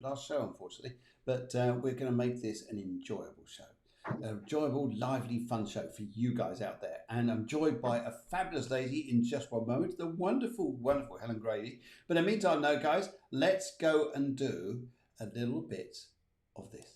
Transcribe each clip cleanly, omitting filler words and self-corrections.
last show, unfortunately, but we're going to make this an enjoyable show. An enjoyable, lively, fun show for you guys out there. And I'm joined by a fabulous lady in just one moment, the wonderful, wonderful Helen Grady. But in the meantime, now, guys, let's go and do a little bit of this.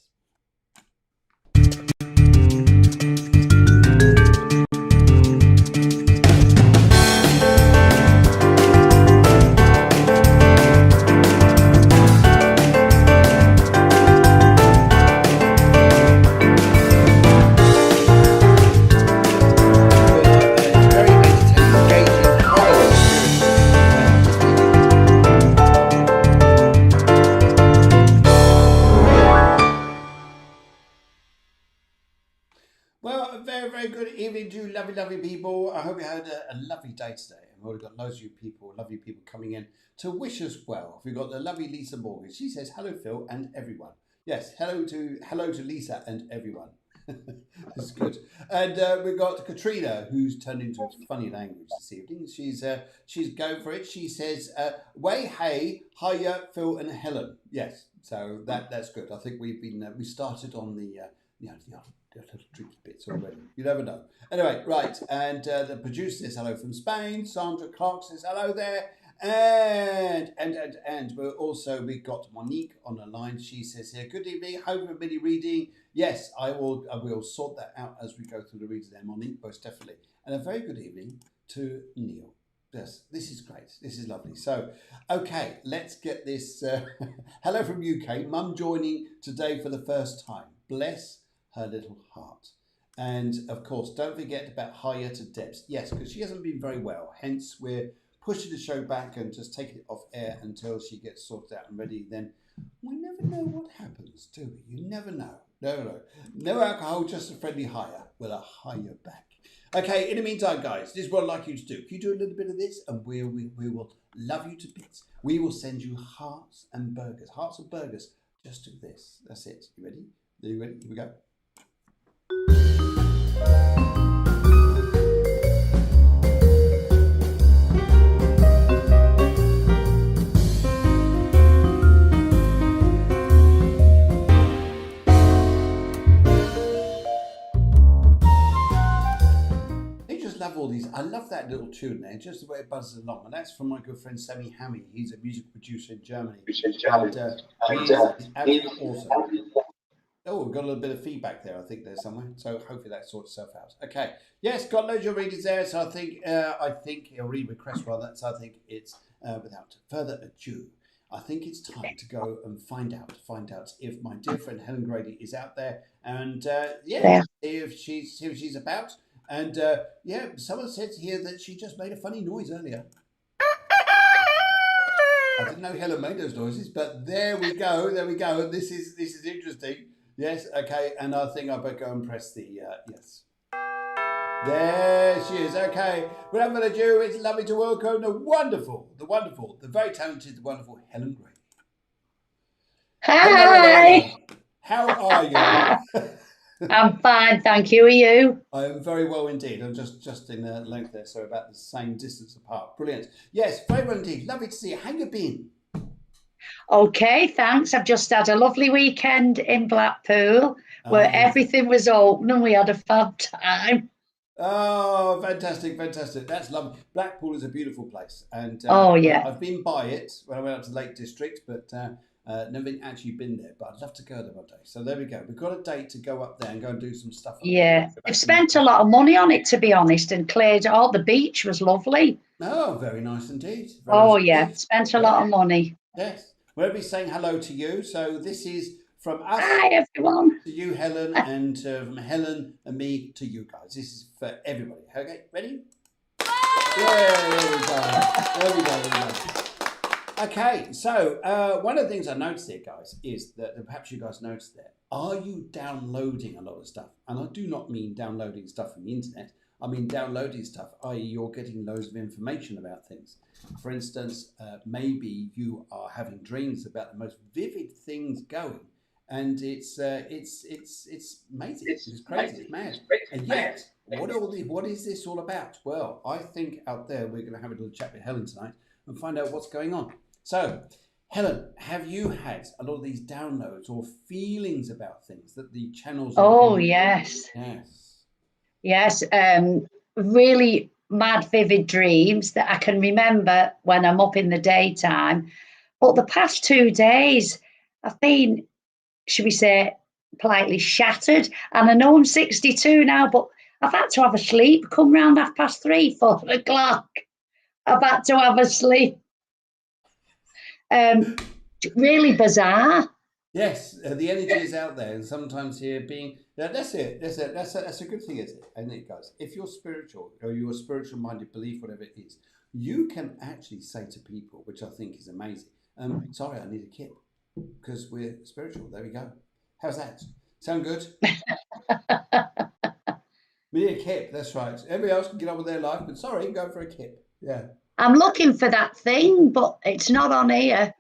Well, a very, very good evening to you, lovely, lovely people. I hope you had a lovely day today. And we've already got loads of you people, lovely people coming in to wish us well. We've got the lovely Lisa Morgan. She says, hello, Phil, and everyone. Yes, hello to Lisa and everyone. That's good. And we've got Katrina, who's turned into funny language this evening. She's going for it. She says, way, hey, hiya, Phil and Helen. Yes, so that's good. I think we started on the little tricky bits already. You never know. Anyway, right. And the producer says hello from Spain. Sandra Clark says hello there. And we've got Monique on the line. She says here, good evening. Hope everybody reading. Yes, I will sort that out as we go through the reading there, Monique, most definitely. And a very good evening to Neil. Yes, this is great. This is lovely. So, okay, let's get this. Hello from UK. Mum joining today for the first time. Bless her little heart. And of course, don't forget about higher to Debs. Yes, because she hasn't been very well. Hence, we're pushing the show back and just taking it off air until she gets sorted out and ready. Then we never know what happens, do we? You never know. No alcohol, just a friendly higher with a higher back. Okay, in the meantime, guys, this is what I'd like you to do. Can you do a little bit of this? And we will love you to bits. We will send you hearts and burgers. Hearts and burgers. Just do this. That's it. You ready? Are you ready? Here we go. Love all these. I love that little tune there, just the way it buzzes along. And that's from my good friend Sammy Hammy. He's a music producer in Germany. And he's absolutely awesome. Oh, we've got a little bit of feedback there, I think, there somewhere. So hopefully that sorts itself out. Okay. Yes, got loads of readers there. So I think a read request rather. So I think it's without further ado, I think it's time to go and find out if my dear friend Helen Grady is out there, and see if she's about. And someone said here that she just made a funny noise earlier. I didn't know Helen made those noises, but there we go. This is interesting. Yes, okay, and I think I better go and press the yes. There she is. Okay, without further ado, it's lovely to welcome the wonderful, the very talented, the wonderful Helen Gray. Hi. How are you? I'm fine, thank you. Are you? I am very well indeed. I'm just in length there, so about the same distance apart. Brilliant. Yes, very well indeed. Lovely to see you. How you been? Okay, thanks. I've just had a lovely weekend in Blackpool where everything was open and we had a fab time. Oh, fantastic. That's lovely. Blackpool is a beautiful place. And I've been by it when I went up to Lake District, but never actually been there, but I'd love to go there one day. So there we go. We've got a date to go up there and go and do some stuff. They've spent a lot of money on it, to be honest, and cleared all the beach was lovely. Oh, very nice indeed. Spent a lot of money. Yes. We'll be saying hello to you. So this is from us. Hi, everyone. To you, Helen, and from Helen and me to you guys. This is for everybody. Okay, ready? Yeah, there we go. Okay, so one of the things I noticed here, guys, is that perhaps you guys noticed that. Are you downloading a lot of stuff? And I do not mean downloading stuff from the internet. I mean downloading stuff, i.e. you're getting loads of information about things. For instance, maybe you are having dreams about the most vivid things going, and it's amazing. It's crazy. It's mad. And yet, what is this all about? Well, I think out there we're going to have a little chat with Helen tonight and find out what's going on. So, Helen, have you had a lot of these downloads or feelings about things that the channels are Oh, giving? yes. Yes. Yes. Really mad, vivid dreams that I can remember when I'm up in the daytime. But the past 2 days, I've been, should we say, politely shattered. And I know I'm 62 now, but I've had to have a sleep come round 3:30, 4 o'clock. I've had to have a sleep. Really bizarre. Yes, the energy is out there, and sometimes here being that's it. That's a good thing, is it? And it guys, if you're spiritual or you're a spiritual minded belief, whatever it is, you can actually say to people, which I think is amazing. Sorry, I need a kip because we're spiritual. There we go. How's that? Sound good? We need a kip. That's right. Everybody else can get on with their life, but sorry, go for a kip. Yeah. I'm looking for that thing, but it's not on here.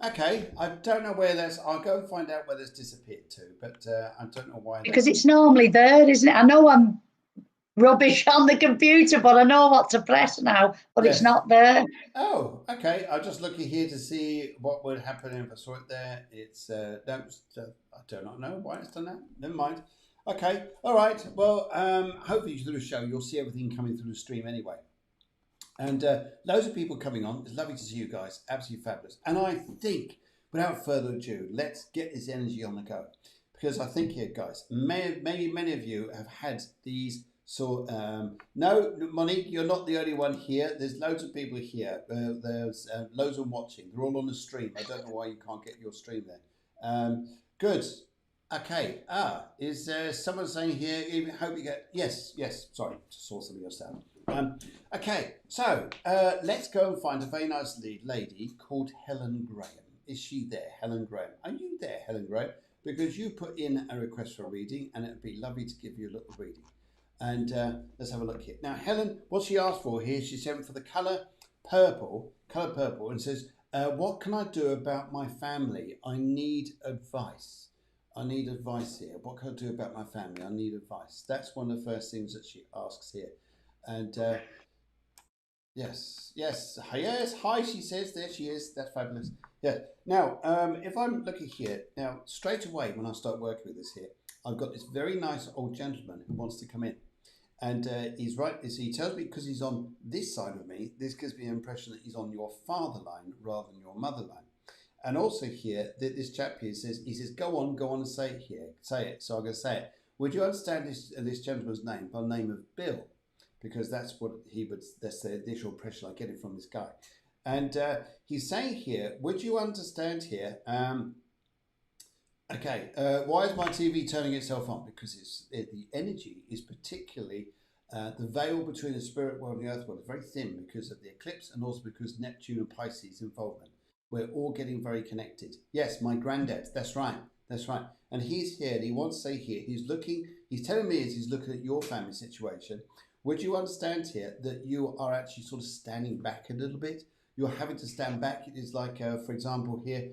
Okay, I don't know where that's. I'll go and find out where that's disappeared to, but I don't know why. Because it's normally there, isn't it? I know I'm rubbish on the computer, but I know what to press now, but Yes. it's not there. Oh, okay. I'm just looking here to see what would happen if I saw it there. It's no, I do not know why it's done that. Never mind. Okay, all right. Well, hopefully through the show you'll see everything coming through the stream anyway. And loads of people coming on. It's lovely to see you guys. Absolutely fabulous. And I think, without further ado, let's get this energy on the go. Because I think here, guys, maybe many of you have had these. So, no, Monique, you're not the only one here. There's loads of people here. There's loads of watching. They're all on the stream. I don't know why you can't get your stream there. Good. Okay. Is someone saying here, hope you get... Yes. Sorry, just saw something else down. Okay, so let's go and find a very nice lady called Helen Graham. Is she there, Helen Graham? Are you there, Helen Graham? Because you put in a request for a reading, and it'd be lovely to give you a little reading. And let's have a look here. Now, Helen, what she asked for here, she sent for the colour purple, and says, what can I do about my family? I need advice. I need advice here. What can I do about my family? I need advice. That's one of the first things that she asks here. And yes, hi, she says, there she is, that's fabulous. Yeah, now, if I'm looking here, now, straight away when I start working with this here, I've got this very nice old gentleman who wants to come in. And he's right, he tells me, because he's on this side of me, this gives me the impression that he's on your father line rather than your mother line. And also here, this chap here says, go on and say it here, say it. So I'm going to say it. Would you understand this gentleman's name by the name of Bill? Because that's what that's the initial impression I get it from this guy. And he's saying here, would you understand here, okay, why is my TV turning itself on? Because the energy is particularly, the veil between the spirit world and the earth world is very thin because of the eclipse and also because Neptune and Pisces involvement. We're all getting very connected. Yes, my granddad, that's right. And he's here and he wants to say here, he's telling me as he's looking at your family situation, would you understand here that you are actually sort of standing back a little bit? You're having to stand back. It is like, for example, here.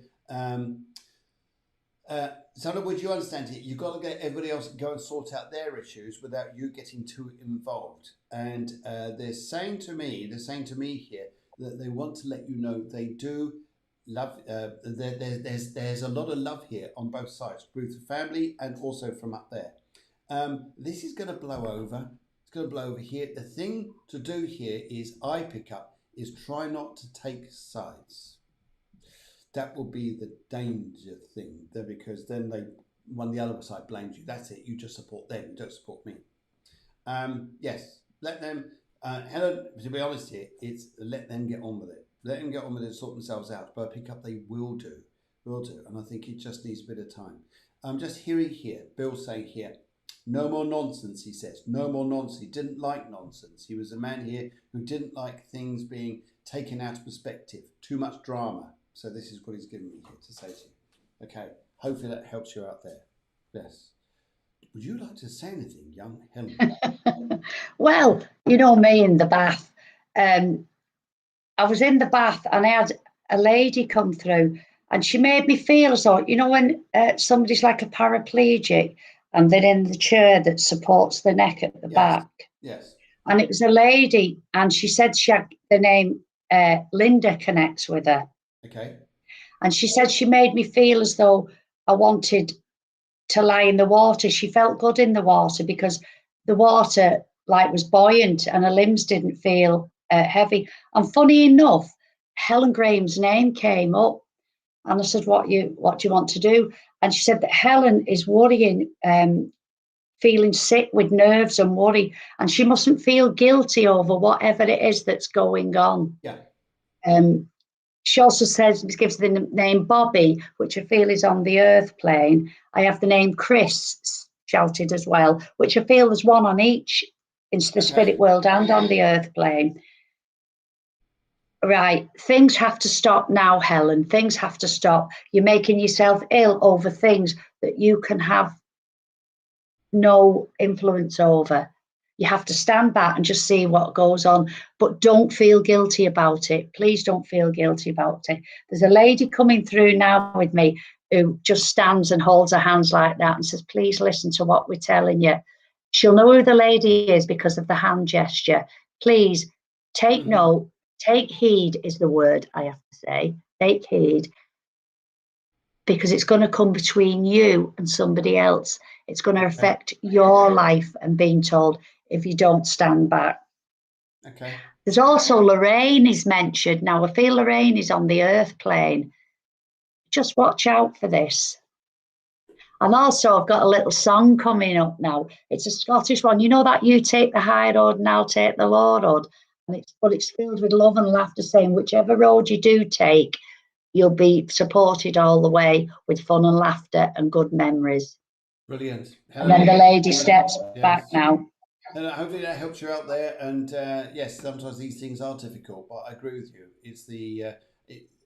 So would you understand here? You've got to get everybody else to go and sort out their issues without you getting too involved. And they're saying to me here that they want to let you know they do love. There's a lot of love here on both sides, both the family and also from up there. This is going to blow over. Going to blow over here. The thing to do here is I pick up is try not to take sides. That will be the danger thing there, because then the other side blames you. That's it. You just support them. You don't support me. Yes, let them. Helen, to be honest here, it's let them get on with it. Let them get on with it, sort themselves out. But I pick up they will do, and I think it just needs a bit of time. I'm just hearing here, Bill saying here, no more nonsense, he says. No more nonsense. He didn't like nonsense. He was a man here who didn't like things being taken out of perspective. Too much drama. So this is what he's giving me here to say to you. Okay. Hopefully that helps you out there. Yes. Would you like to say anything, young Helen? Well, you know me in the bath. I was in the bath and I had a lady come through and she made me feel as though, you know, when somebody's like a paraplegic, and then in the chair that supports the neck at the back. Yes. And it was a lady, and she said she had the name Linda connects with her. Okay. And she said she made me feel as though I wanted to lie in the water. She felt good in the water because the water like was buoyant and her limbs didn't feel heavy. And funny enough, Helen Graham's name came up, and I said, what do you want to do? And she said that Helen is worrying, feeling sick with nerves and worry, and she mustn't feel guilty over whatever it is that's going on. Yeah. She also gives the name Bobby, which I feel is on the earth plane. I have the name Chris shouted as well, which I feel there's one on each in the spirit world and on the earth plane. Right, things have to stop now, Helen. Things have to stop. You're making yourself ill over things that you can have no influence over. You have to stand back and just see what goes on, but don't feel guilty about it. Please don't feel guilty about it. There's a lady coming through now with me who just stands and holds her hands like that and says, please listen to what we're telling you. She'll know who the lady is because of the hand gesture. Please take note, take heed is the word I have to say. Take heed, because it's going to come between you and somebody else. It's going to affect your life and being told if you don't stand back. Okay. There's also Lorraine is mentioned. Now, I feel Lorraine is on the earth plane. Just watch out for this. And also, I've got a little song coming up now. It's a Scottish one. You know that you take the high road and I'll take the low road. But it's filled with love and laughter, saying whichever road you do take, you'll be supported all the way with fun and laughter and good memories. Brilliant. And then the lady steps back now. And hopefully that helps you out there. And yes, sometimes these things are difficult, but I agree with you. It's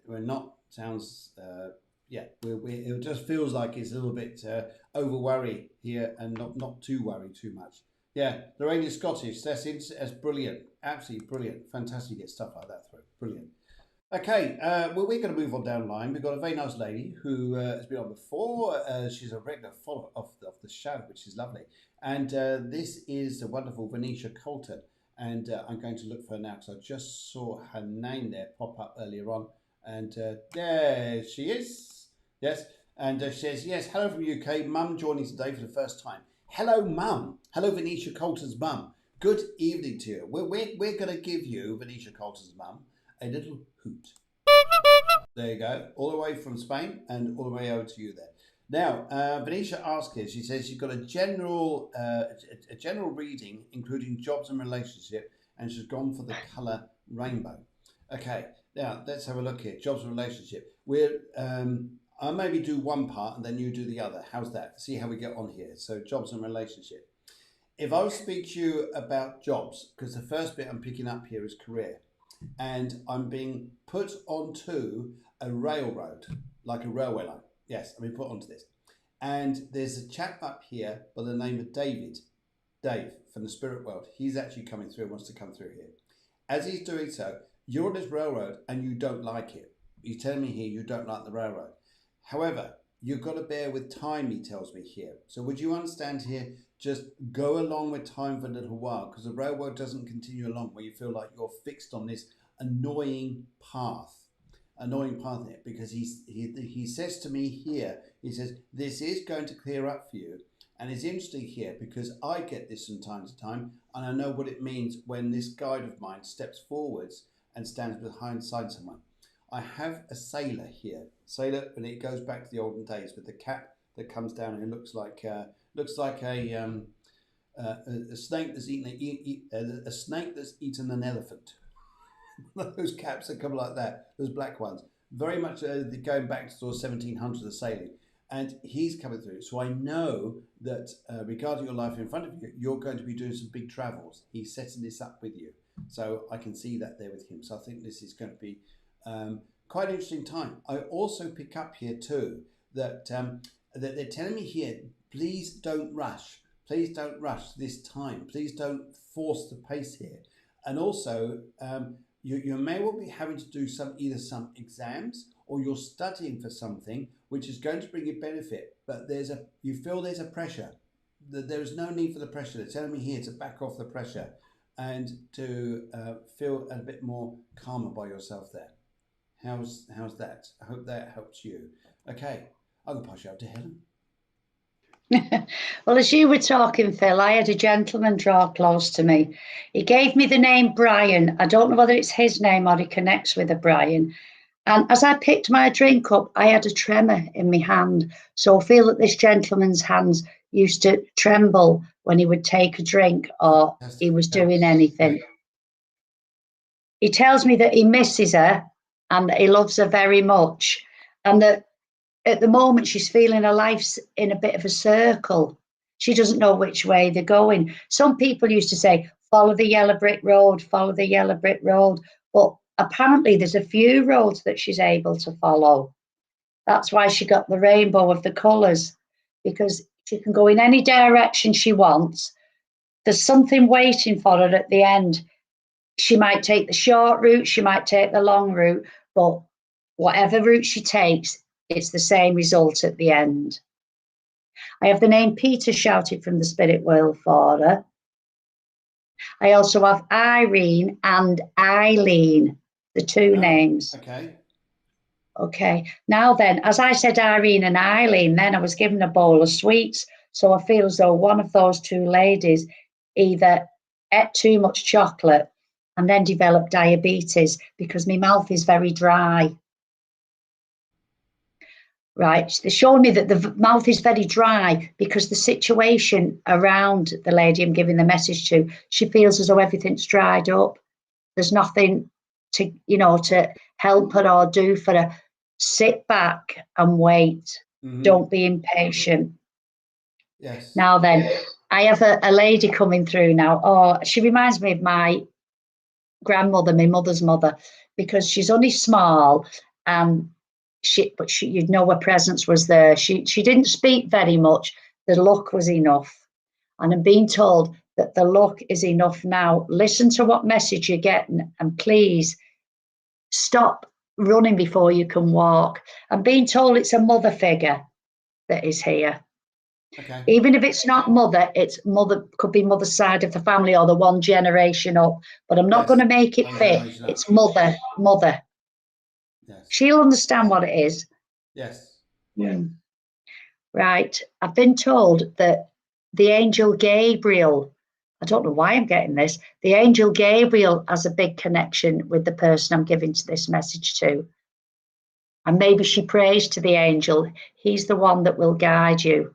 we're not sounds it just feels like it's a little bit over worry here and not too worry too much. Yeah, Lorraine is Scottish. That's brilliant, absolutely brilliant, fantastic. To get stuff like that through, brilliant. Okay, well, we're going to move on down the line. We've got a very nice lady who has been on before. She's a regular follower of the show, which is lovely. And this is the wonderful Venetia Coulter. And I'm going to look for her now because I just saw her name there pop up earlier on. And there she is. Yes. And she says, yes, hello from UK. Mum joining today for the first time. Hello, Mum. Hello, Venetia Coulter's mum. Good evening to you. We're going to give you, Venetia Coulter's mum, a little hoot. There you go, all the way from Spain and all the way over to you there. Now, Venetia asks here, she says she's got a general reading, including jobs and relationship, and she's gone for the colour rainbow. Okay, now let's have a look here. Jobs and relationship. I'll maybe do one part and then you do the other. How's that? See how we get on here. So jobs and relationship. If I speak to you about jobs, because the first bit I'm picking up here is career, and I'm being put onto a railroad, like a railway line. Yes, I'm being put onto this. And there's a chap up here by the name of Dave from the spirit world. He's actually coming through, wants to come through here. As he's doing so, you're on this railroad and you don't like it. He's telling me here you don't like the railroad. However, you've got to bear with time, he tells me here. So would you understand here, just go along with time for a little while, because the railroad doesn't continue along where you feel like you're fixed on this annoying path here, because he says to me here, he says, this is going to clear up for you. And it's interesting here because I get this from time to time, and I know what it means when this guide of mine steps forwards and stands behind someone. I have a sailor here. Sailor, and it goes back to the olden days with the cap that comes down and it looks like a snake that's eaten an elephant. Those caps that come like that, those black ones, very much going back to sort of 1700s of sailing. And he's coming through. So I know that regarding your life in front of you, you're going to be doing some big travels. He's setting this up with you. So I can see that there with him. So I think this is going to be quite an interesting time. I also pick up here too that that they're telling me here, please don't rush. Please don't rush this time. Please don't force the pace here. And also, you may well be having to do either some exams or you're studying for something which is going to bring you benefit, but you feel there's a pressure. That there is no need for the pressure. They're telling me here to back off the pressure and to feel a bit more calmer by yourself there. How's that? I hope that helps you. Okay, I'm gonna pass you out to Helen. Well, as you were talking, Phil, I had a gentleman draw close to me. He gave me the name Brian. I don't know whether it's his name or he connects with a Brian. And as I picked my drink up, I had a tremor in my hand. So I feel that this gentleman's hands used to tremble when he would take a drink or he Fantastic. was Yeah. doing anything. He tells me that he misses her and that he loves her very much. And that at the moment she's feeling her life's in a bit of a circle. She doesn't know which way they're going. Some people used to say, follow the yellow brick road, follow the yellow brick road. But apparently there's a few roads that she's able to follow. That's why she got the rainbow of the colours, because she can go in any direction she wants. There's something waiting for her at the end. She might take the short route, she might take the long route, but whatever route she takes, it's the same result at the end. I have the name Peter shouted from the spirit world for her. I also have Irene and Eileen, the two names. Okay. Okay. Now then, as I said Irene and Eileen, then I was given a bowl of sweets. So I feel as though one of those two ladies either ate too much chocolate and then developed diabetes because my mouth is very dry. Right. They showed me that the mouth is very dry because the situation around the lady I'm giving the message to, she feels as though everything's dried up. There's nothing to, to help her or do for her. Sit back and wait. Mm-hmm. Don't be impatient. Yes. Now then, I have a lady coming through now. Oh, she reminds me of my grandmother, my mother's mother, because she's only small and you'd know her presence was there. She didn't speak very much. The look was enough. And I'm being told that the look is enough now. Listen to what message you're getting and please stop running before you can walk. I'm being told it's a mother figure that is here. Okay. Even if it's not mother, it's mother, could be mother's side of the family or the one generation up. But I'm not going to make it fit. It's mother. Yes. She'll understand what it is. Yes. Yeah. Right. I've been told that the angel Gabriel, I don't know why I'm getting this, the angel Gabriel has a big connection with the person I'm giving this message to. And maybe she prays to the angel. He's the one that will guide you.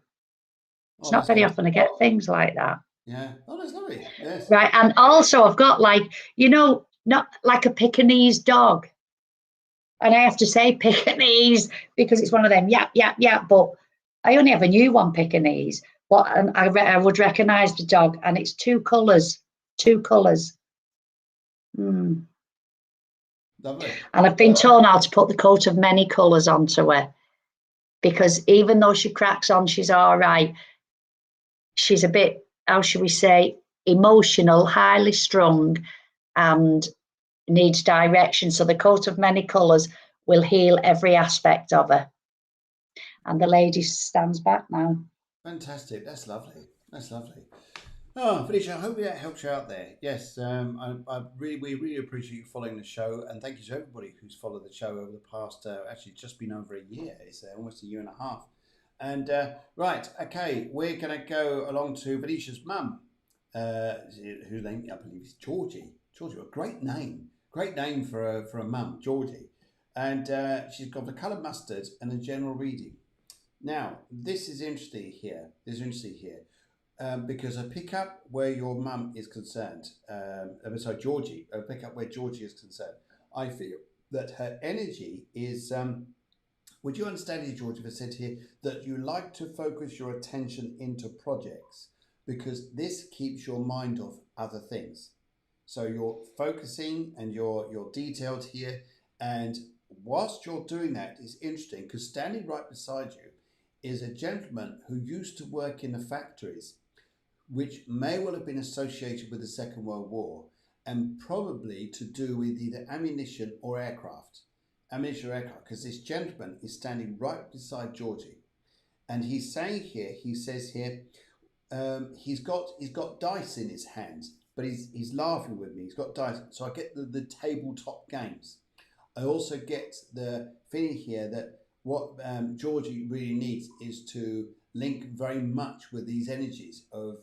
It's not very often I get things like that. Yeah. Oh, that's lovely. Yes. Right. And also I've got not like a Pekingese dog. And I have to say Pekingese because it's one of them, yap, yap, yap. But I only ever knew one Pekingese. And I would recognise the dog, and it's two colours. Mm. Lovely. And I've been told how to put the coat of many colours onto her, because even though she cracks on, she's all right. She's a bit, how should we say, emotional, highly strung, and needs direction. So the coat of many colours will heal every aspect of her. And the lady stands back now. Fantastic. That's lovely. That's lovely. Oh, Felicia, I hope that helps you out there. Yes, we really appreciate you following the show, and thank you to everybody who's followed the show over the past, actually just been over a year. It's almost a year and a half. And right, okay, we're going to go along to Felicia's mum, whose name I believe is Georgie. Georgie, a great name for a mum, Georgie. And she's got the colour mustard and a general reading. Now, this is interesting here. Because I pick up where your mum is concerned. Georgie. I pick up where Georgie is concerned. I feel that her energy is. Would you understand here, Georgie, if I said here that you like to focus your attention into projects because this keeps your mind off other things. So you're focusing and you're detailed here, and whilst you're doing that, it's interesting because standing right beside you is a gentleman who used to work in the factories, which may well have been associated with the Second World War and probably to do with either ammunition or aircraft. Because this gentleman is standing right beside Georgie. And he says here, he's got dice in his hands, but he's laughing with me. He's got dice. So I get the tabletop games. I also get the feeling here that what Georgie really needs is to link very much with these energies of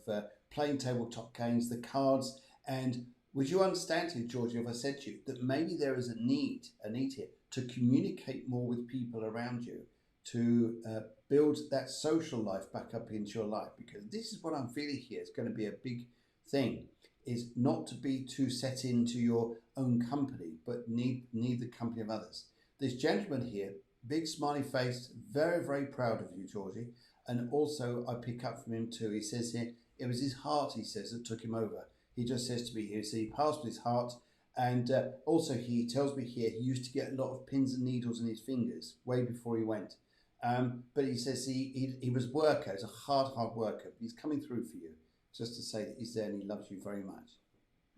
playing tabletop games, the cards, and would you understand here, Georgie, if I said to you that maybe there is a need here to communicate more with people around you, to build that social life back up into your life, because this is what I'm feeling here. It's going to be a big thing, is not to be too set into your own company, but need the company of others. This gentleman here, big smiley face, very, very proud of you, Georgie. And also I pick up from him too. He says here, it was his heart, he says, that took him over. He just says to me here, so he passed with his heart. And also he tells me here, he used to get a lot of pins and needles in his fingers way before he went. But he says he was worker, he's a hard worker. He's coming through for you, just to say that he's there and he loves you very much.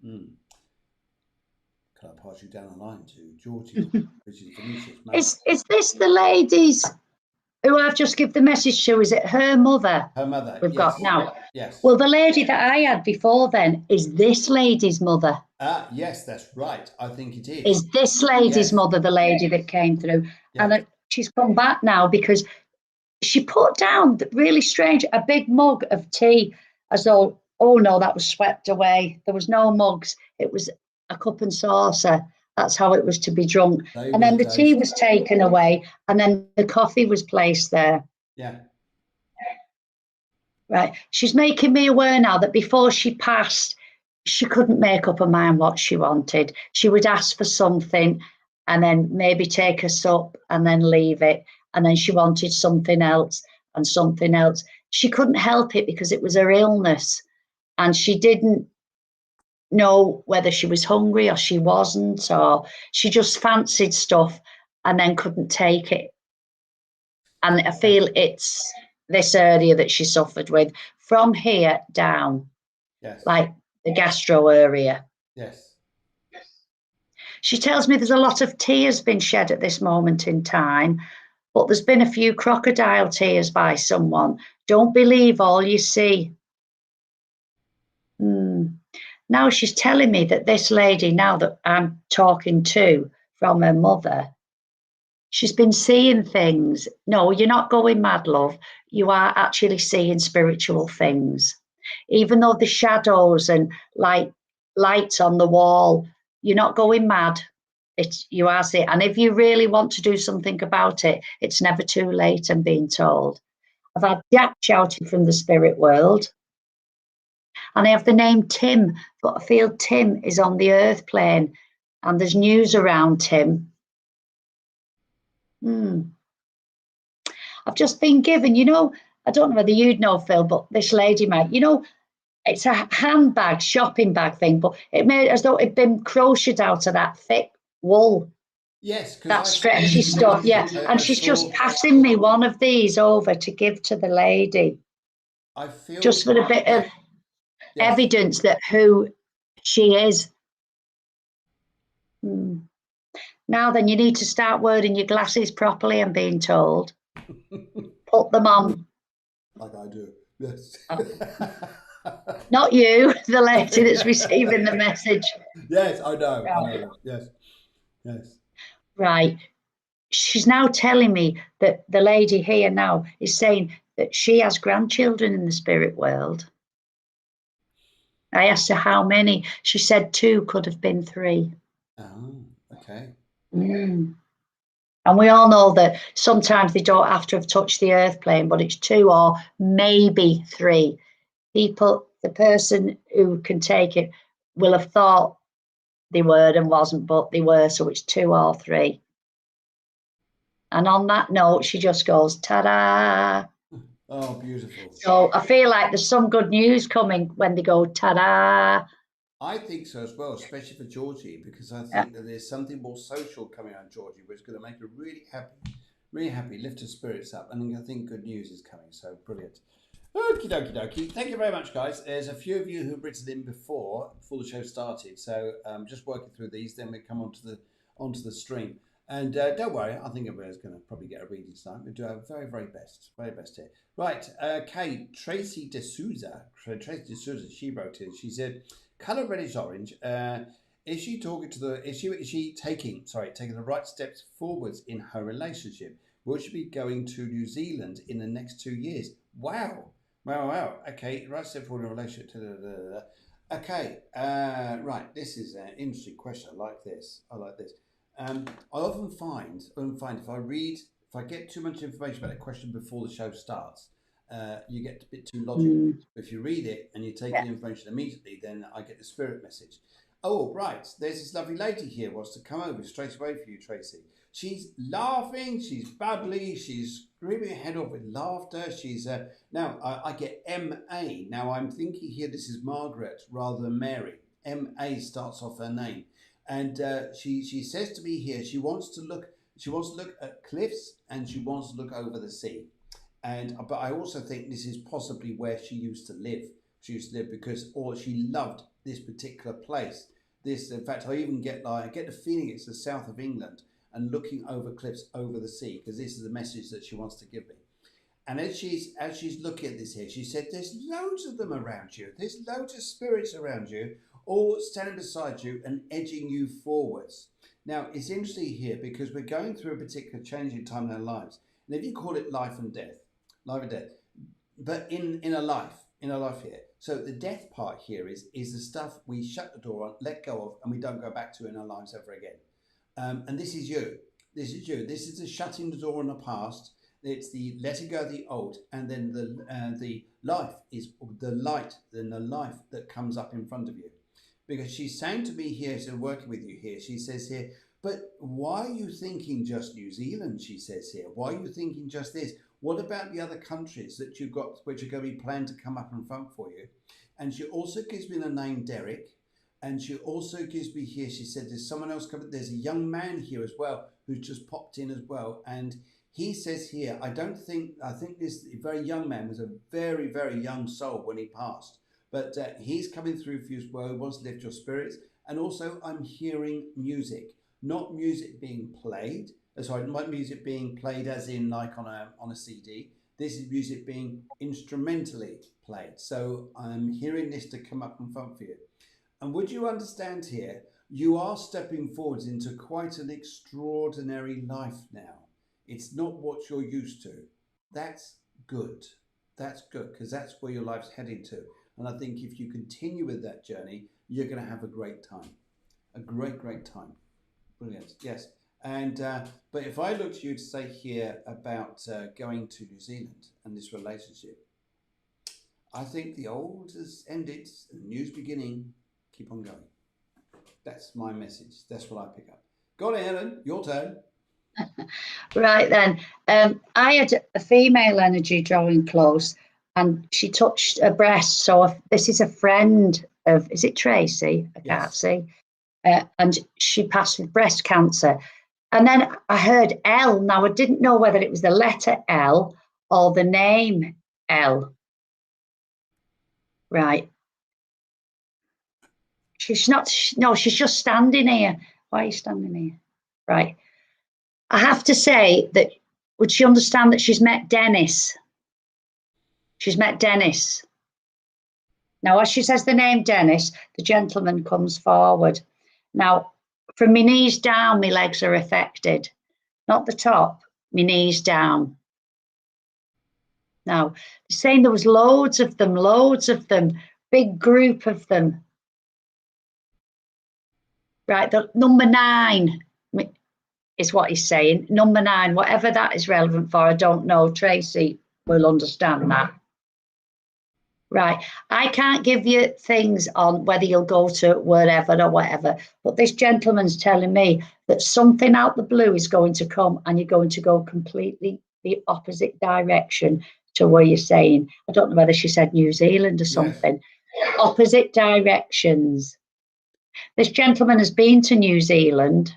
Can I pass you down the line to Georgie, which is Venetia's Is this the ladies who I've just given the message to? Is it her mother? Her mother. We've got now. Yes. Well, the lady that I had before then is this lady's mother. Yes, that's right. I think it is. Is this lady's mother the lady that came through? Yes. And she's come back now because she put down, really strange, a big mug of tea, as though, oh no, that was swept away. There was no mugs. It was a cup and saucer. That's how it was to be drunk. And then the tea was taken away, and then the coffee was placed there. Yeah. Right. She's making me aware now that before she passed, she couldn't make up her mind what she wanted. She would ask for something and then maybe take a sup and then leave it. And then she wanted something else and something else. She couldn't help it because it was her illness. And she didn't know whether she was hungry or she wasn't, or she just fancied stuff and then couldn't take it. And I feel it's this area that she suffered with from here down. Yes. Like the gastro area. Yes. She tells me there's a lot of tears been shed at this moment in time, but there's been a few crocodile tears by someone. Don't believe all you see. Now she's telling me that this lady, now that I'm talking to from her mother, she's been seeing things. No, you're not going mad, love. You are actually seeing spiritual things. Even though the shadows and lights on the wall, you're not going mad. You are seeing. And if you really want to do something about it, it's never too late, I'm being told. I've had Jack shouting from the spirit world. And I have the name Tim, but I feel Tim is on the earth plane and there's news around Tim. I've just been given, I don't know whether you'd know, Phil, but this lady might, it's a handbag, shopping bag thing, but it made as though it'd been crocheted out of that thick wool. Yes. That stretchy stuff, yeah. And she's just passing me one of these over to give to the lady. I feel just for a bit of evidence that who she is. Now then, you need to start wearing your glasses properly, I'm being told. Put them on. Like I do, yes. Not you, the lady that's receiving the message. Yes, I know. Yes. Right. She's now telling me that the lady here now is saying that she has grandchildren in the spirit world. I asked her how many. She said 2, could have been 3. Oh, okay. And we all know that sometimes they don't have to have touched the earth plane, but it's 2 or maybe 3. People, the person who can take it will have thought they were and wasn't, but they were, so it's 2 or 3. And on that note, she just goes, ta-da. Oh, beautiful. So I feel like there's some good news coming when they go, ta-da. I think so as well, especially for Georgie, because I think that there's something more social coming out of Georgie, which is going to make her really happy, lift her spirits up. And I think good news is coming, so brilliant. Okie dokie. Thank you very much, guys. There's a few of you who've written in before the show started, so just working through these, then we come onto the stream. And don't worry, I think everyone's going to probably get a reading tonight. We'll do our very, very best here. Right, Kate, Tracy De Souza, she wrote in. She said, colour reddish orange. Is she talking to the? Is she taking the right steps forwards in her relationship? Will she be going to New Zealand in the next 2 years? Wow, wow, wow. Okay, right step forward in a relationship. Da, da, da, da, da. Okay, right. This is an interesting question. I like this. I like this. I often find if I get too much information about a question before the show starts, you get a bit too logical. Mm, If you read it and you take yeah. the information immediately, then I get the spirit message. Oh, right. There's this lovely lady here wants to come over straight away for you, Tracy. She's laughing, she's bubbly, she's screaming her head off with laughter. She's now I get M.A. Now I'm thinking here this is Margaret rather than Mary. M.A. starts off her name, and she says to me here she wants to look at cliffs and she wants to look over the sea. And but I also think this is possibly where she used to live. She used to live because, or she loved this particular place. This, in fact, I get the feeling it's the south of England and looking over cliffs over the sea because this is the message that she wants to give me. And as she's looking at this here, she said, "There's loads of them around you. There's loads of spirits around you, all standing beside you and edging you forwards." Now it's interesting here because we're going through a particular changing time in our lives, and if you call it life and death, but in a life here. So the death part here is the stuff we shut the door on, let go of, and we don't go back to in our lives ever again. And this is you. This is you. This is the shutting the door on the past. It's the letting go of the old, and then the life is the light, then the life that comes up in front of you. Because she's saying to me here, so working with you here, she says here, but why are you thinking just New Zealand? She says here, why are you thinking just this? What about the other countries that you've got, which are going to be planned to come up in front for you? And she also gives me the name Derek. And she also gives me here, she said, there's someone else coming. There's a young man here as well who's just popped in as well. And he says here, I think this very young man was a very, very young soul when he passed. But he's coming through for you as well. He wants to lift your spirits. And also, I'm hearing music, not music being played. Sorry, not music being played as in like on a CD. This is music being instrumentally played. So I'm hearing this to come up in front for you. And would you understand here, you are stepping forwards into quite an extraordinary life now. It's not what you're used to. That's good. That's good because that's where your life's heading to. And I think if you continue with that journey, you're going to have a great time. A great, great time. Brilliant. Yes. And but if I look to you to say here about going to New Zealand and this relationship, I think the old has ended and the new's beginning. Keep on going. That's my message. That's what I pick up. Go on, Helen. Your turn. Right then, I had a female energy drawing close, and she touched her breast. So this is a friend of, is it Tracy? I can't Yes. see. And she passed with breast cancer. And then I heard L. Now I didn't know whether it was the letter L or the name L. Right. She's not. No, she's just standing here. Why are you standing here? Right. I have to say that, would she understand that she's met Dennis? She's met Dennis. Now, as she says the name Dennis, the gentleman comes forward. Now, from my knees down, my legs are affected. Not the top, my knees down. Now, they're saying there was loads of them, big group of them. Right, the number 9 is what he's saying. Number 9, whatever that is relevant for, I don't know. Tracy will understand that. Right, I can't give you things on whether you'll go to wherever or whatever, but this gentleman's telling me that something out the blue is going to come and you're going to go completely the opposite direction to where you're saying. I don't know whether she said New Zealand or something. Yes. Opposite directions. This gentleman has been to New Zealand.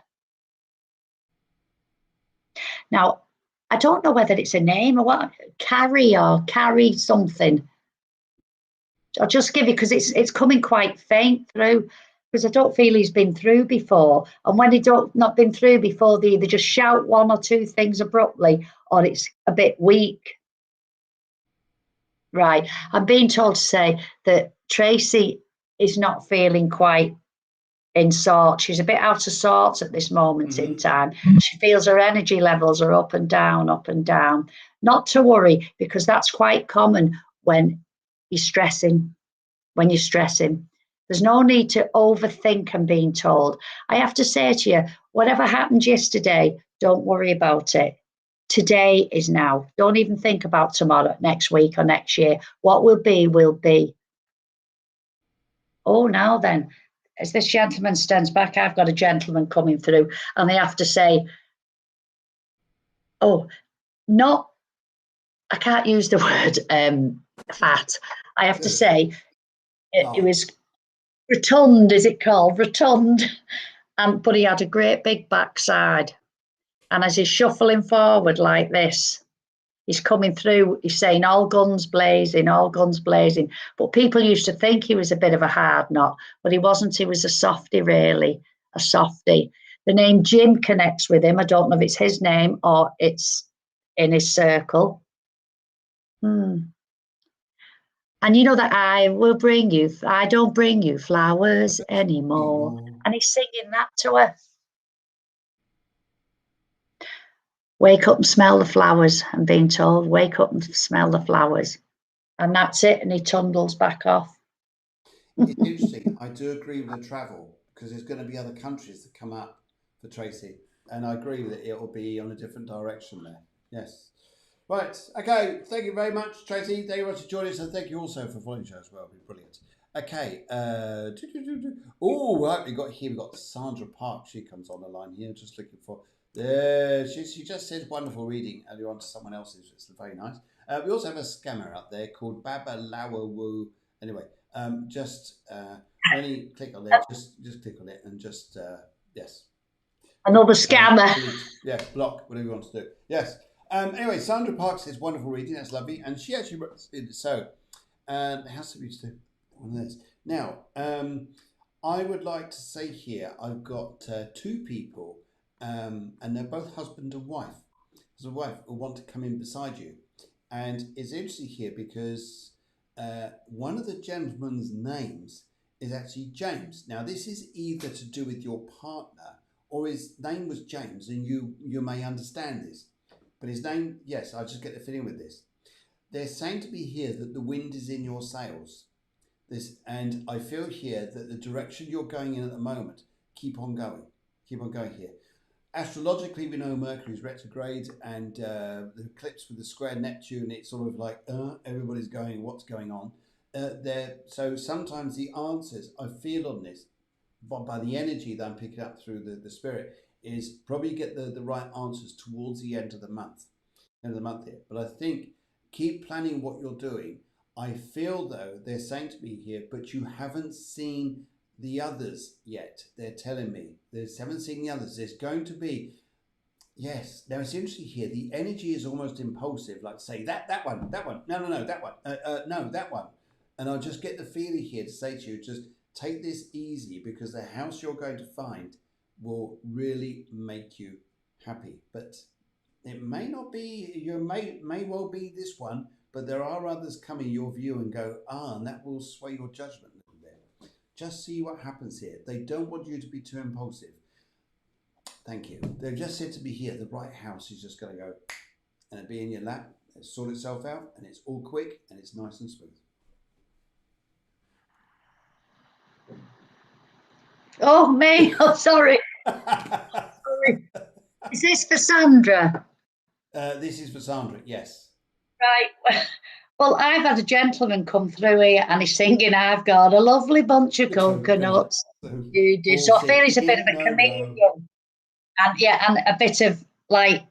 Now, I don't know whether it's a name or what, Carrie something. I'll just give you, because it's coming quite faint through, because I don't feel he's been through before. And when he not been through before, they either just shout one or two things abruptly, or it's a bit weak. Right. I'm being told to say that Tracy is not feeling quite in sorts. She's a bit out of sorts at this moment in time. She feels her energy levels are up and down, up and down. Not to worry, because that's quite common when you're stressing. When you're stressing, there's no need to overthink and being told. I have to say to you, whatever happened yesterday, don't worry about it. Today is now. Don't even think about tomorrow, next week, or next year. What will be, will be. Oh, now then, as this gentleman stands back, I've got a gentleman coming through, and they have to say, oh, not, I can't use the word fat. I have to say, it was rotund, is it called? Rotund. But he had a great big backside. And as he's shuffling forward like this, he's coming through, he's saying, all guns blazing, all guns blazing. But people used to think he was a bit of a hard knot, but he wasn't. He was a softie, really, a softie. The name Jim connects with him. I don't know if it's his name or it's in his circle. And you know that I don't bring you flowers anymore. And he's singing that to her. Wake up and smell the flowers. I'm being told, wake up and smell the flowers. And that's it. And he trundles back off. It's interesting. I do agree with the travel, because there's going to be other countries that come up for Tracy. And I agree that it will be on a different direction there. Yes. Right. Okay. Thank you very much, Tracy. Thank you very much for joining us. And thank you also for following the show as well. It'll be brilliant. Okay. Oh, right. We've got Sandra Park. She comes on the line here. Just looking for. She just said wonderful reading earlier on to someone else's. It's very nice. We also have a scammer out there called Baba Lawa Woo. Anyway, just when you click on there, just click on it and just yes. Another scammer. Yes, block, whatever you want to do. Yes. Anyway, Sandra Park says wonderful reading. That's lovely, and she actually wrote so. How to reach to one of those now. I would like to say here I've got two people. And they're both husband and wife. There's a wife who want to come in beside you. And it's interesting here because one of the gentlemen's names is actually James. Now, this is either to do with your partner or his name was James, and you may understand this. But his name, yes, I just get the feeling with this. They're saying to me here that the wind is in your sails. And I feel here that the direction you're going in at the moment, keep on going. Keep on going here. Astrologically, we know Mercury's retrograde, and the eclipse with the square Neptune, it's sort of like, everybody's going, what's going on? So sometimes the answers I feel on this, by the energy that I'm picking up through the spirit, is probably get the right answers towards the end of the month. Here. But I think keep planning what you're doing. I feel, though, they're saying to me here, but you haven't seen the others yet. They're telling me they haven't seen the others. There's going to be, yes. Now it's interesting here. The energy is almost impulsive, like say that one, no, that one, no, that one. And I'll just get the feeling here to say to you, just take this easy, because the house you're going to find will really make you happy. But it may not be. You may well be this one, but there are others coming your view and go, and that will sway your judgment. Just see what happens here. They don't want you to be too impulsive. Thank you. They've just said to me here, the right house is just going to go and it'll be in your lap. It'll sort itself out, and it's all quick and it's nice and smooth. Oh, me. Oh, sorry. Sorry. Is this for Sandra? This is for Sandra, yes. Right. Well, I've had a gentleman come through here and he's singing, I've got a lovely bunch of coconuts. You do. So I feel he's a bit of a comedian. And and a bit of like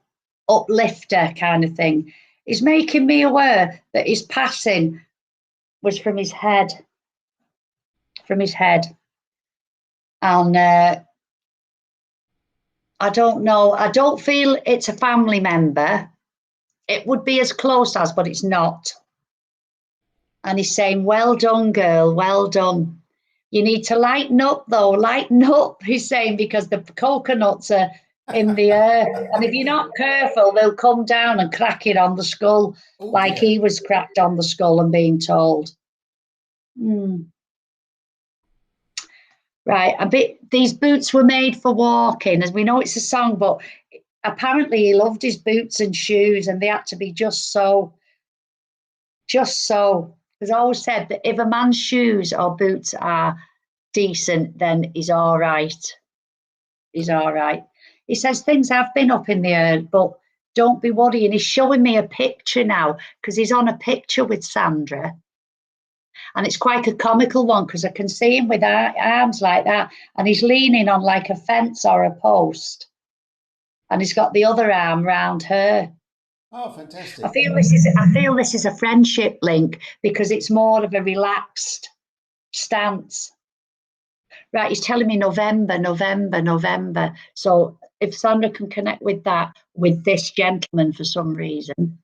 uplifter kind of thing. He's making me aware that his passing was from his head. From his head. And I don't know. I don't feel it's a family member. It would be as close as, but it's not. And he's saying, well done, girl, well done. You need to lighten up, though, lighten up, he's saying, because the coconuts are in the air. And if you're not careful, they'll come down and crack it on the skull, like he was cracked on the skull and being told. Right, these boots were made for walking, as we know it's a song, but apparently he loved his boots and shoes, and they had to be just so. Because I always said that if a man's shoes or boots are decent, then he's all right. He's all right. He says things have been up in the air, but don't be worrying. He's showing me a picture now because he's on a picture with Sandra. And it's quite a comical one because I can see him with arms like that, and he's leaning on like a fence or a post, and he's got the other arm round her. Oh, fantastic! I feel this is a friendship link because it's more of a relaxed stance. Right, he's telling me November, November, November. So if Sandra can connect with that with this gentleman for some reason.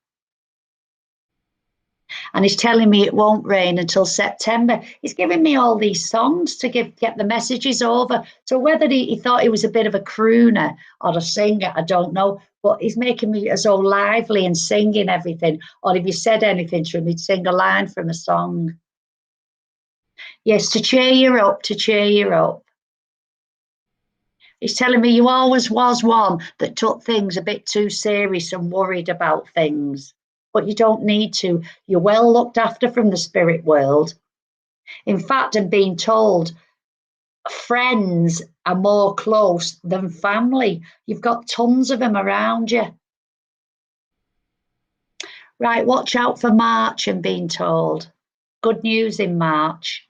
And he's telling me it won't rain until September. He's giving me all these songs to get the messages over. So whether he thought he was a bit of a crooner or a singer, I don't know. But he's making me so lively and singing everything. Or if you said anything to him, he'd sing a line from a song. Yes, to cheer you up, to cheer you up. He's telling me you always was one that took things a bit too serious and worried about things. But you don't need to. You're well looked after from the spirit world. In fact, I'm being told friends are more close than family. You've got tons of them around you. Right, watch out for March, I'm being told. Good news in March.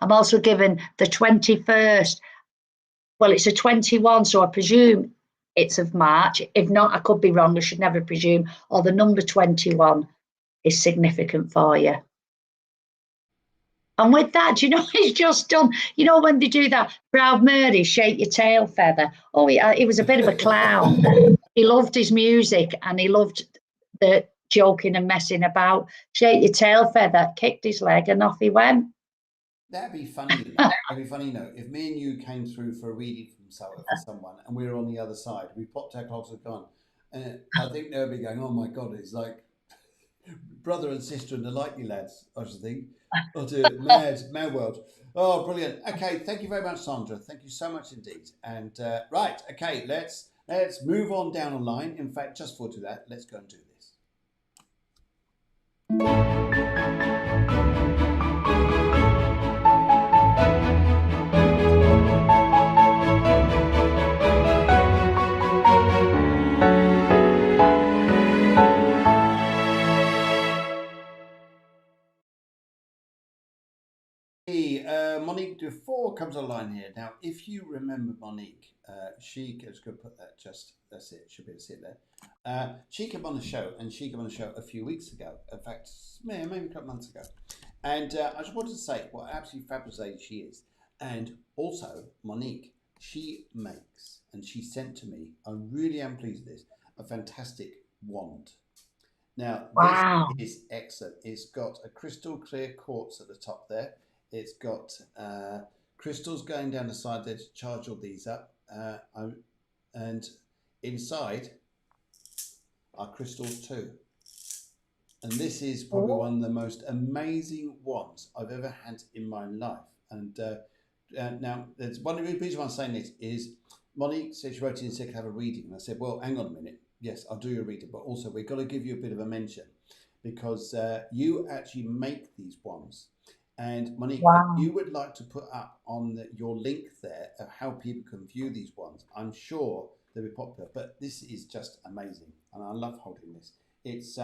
I'm also given the 21st. Well, it's a 21, so I presume it's of March. If not, I could be wrong. I should never presume. Or the number 21 is significant for you. And with that, you know, he's just done, you know, when they do that Proud Mary, shake your tail feather. Oh, he was a bit of a clown. He loved his music and he loved the joking and messing about. Shake your tail feather, kicked his leg and off he went. That'd be funny, you know. That'd be funny, you know, if me and you came through for a reading for someone and we were on the other side, we popped our clocks and gone. And I think they'll be going, oh my God, it's like brother and sister and the likely lads, I should think. Or to mad world. Oh, brilliant. Okay, thank you very much, Sandra. Thank you so much indeed. And right, okay, let's move on down the line. In fact, just for to that, let's go and do this. Monique Dufour comes online here. Now, if you remember Monique, she just go put that that's it. Should be able to see it there. She came on the show, and she came on the show a few weeks ago. In fact, maybe a couple months ago. And I just wanted to say what absolutely fabulous lady she is. And also, Monique, she makes, and she sent to me, I really am pleased with this, a fantastic wand. Now, Wow. this is excellent. It's got a crystal clear quartz at the top there. It's got crystals going down the side there to charge all these up. And inside are crystals too. And this is probably one of the most amazing wands I've ever had in my life. And now, there's one of the reasons why I'm saying this is Monique said she wrote in and said, "Can I have a reading?" And I said, well, hang on a minute. Yes, I'll do your reading, but also we've got to give you a bit of a mention because you actually make these wands. And Monique, Wow. if you would like to put up on your link there of how people can view these ones, I'm sure they'll be popular. But this is just amazing, and I love holding this. It's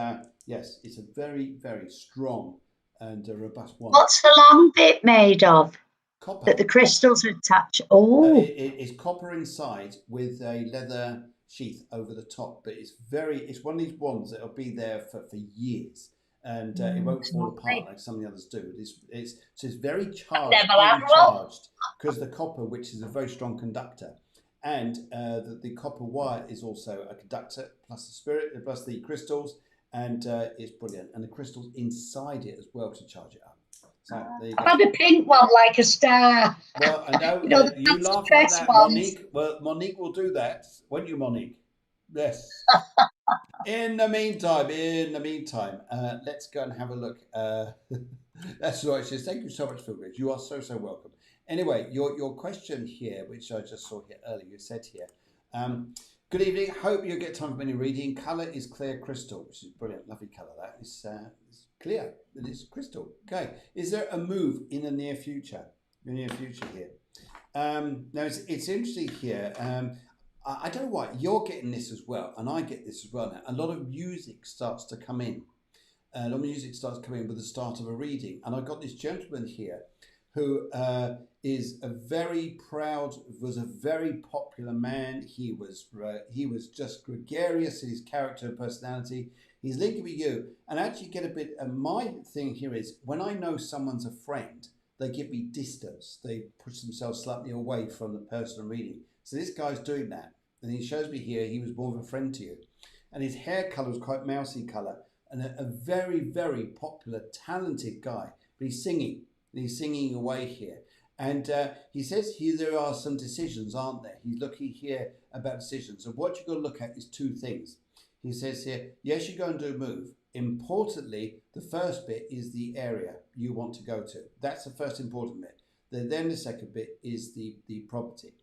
yes, it's a very, very strong and robust one. What's the long bit made of? Copper. That the crystals are attached. Oh, it's copper inside with a leather sheath over the top, but it's one of these wands that'll be there for years. And it won't fall apart like some of the others do. It's very charged, because the copper, which is a very strong conductor, and the copper wire is also a conductor, plus the spirit, plus the crystals, and it's brilliant. And the crystals inside it as well to charge it up. So there you go. I've had a pink one like a star. Well, I know, You know, you laugh at that, ones. Monique. Well, Monique will do that, won't you, Monique? Yes. In the meantime, let's go and have a look. That's right. She says, thank you so much, Phil Griggs. You are so welcome. Anyway, your question here, which I just saw here earlier, you said here, good evening. Hope you get time for many reading. Colour is clear crystal, which is brilliant. Lovely colour. That is it's clear. It is crystal. Okay. Is there a move in the near future? The near future here. Now it's interesting here. I don't know why you're getting this as well, and I get this as well now. A lot of music starts to come in. A lot of music starts coming in with the start of a reading, and I've got this gentleman here who is a very proud, was a very popular man. He was just gregarious in his character and personality. He's linking with you, and actually get a bit. My thing here is when I know someone's a friend, they give me distance. They push themselves slightly away from the person I'm reading. So this guy's doing that, and he shows me here he was more of a friend to you, and his hair colour was quite mousy colour, and a very, very popular, talented guy. But he's singing. And he's singing away here. And he says here there are some decisions, aren't there? He's looking here about decisions. And what you've got to look at is two things. He says here, yes, you go and do a move. Importantly, the first bit is the area you want to go to. That's the first important bit. Then the second bit is the property.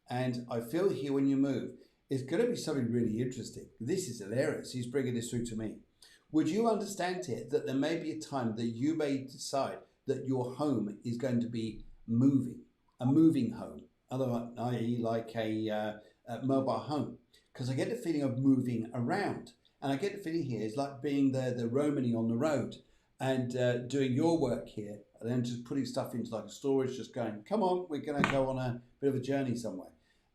And I feel here when you move, it's going to be something really interesting. This is hilarious. He's bringing this through to me. Would you understand here that there may be a time that you may decide that your home is going to be moving, a moving home, i.e. like a mobile home? Because I get the feeling of moving around, and I get the feeling here is like being the Romany on the road and doing your work here, and then just putting stuff into like a storage, just going, come on, we're going to go on a bit of a journey somewhere.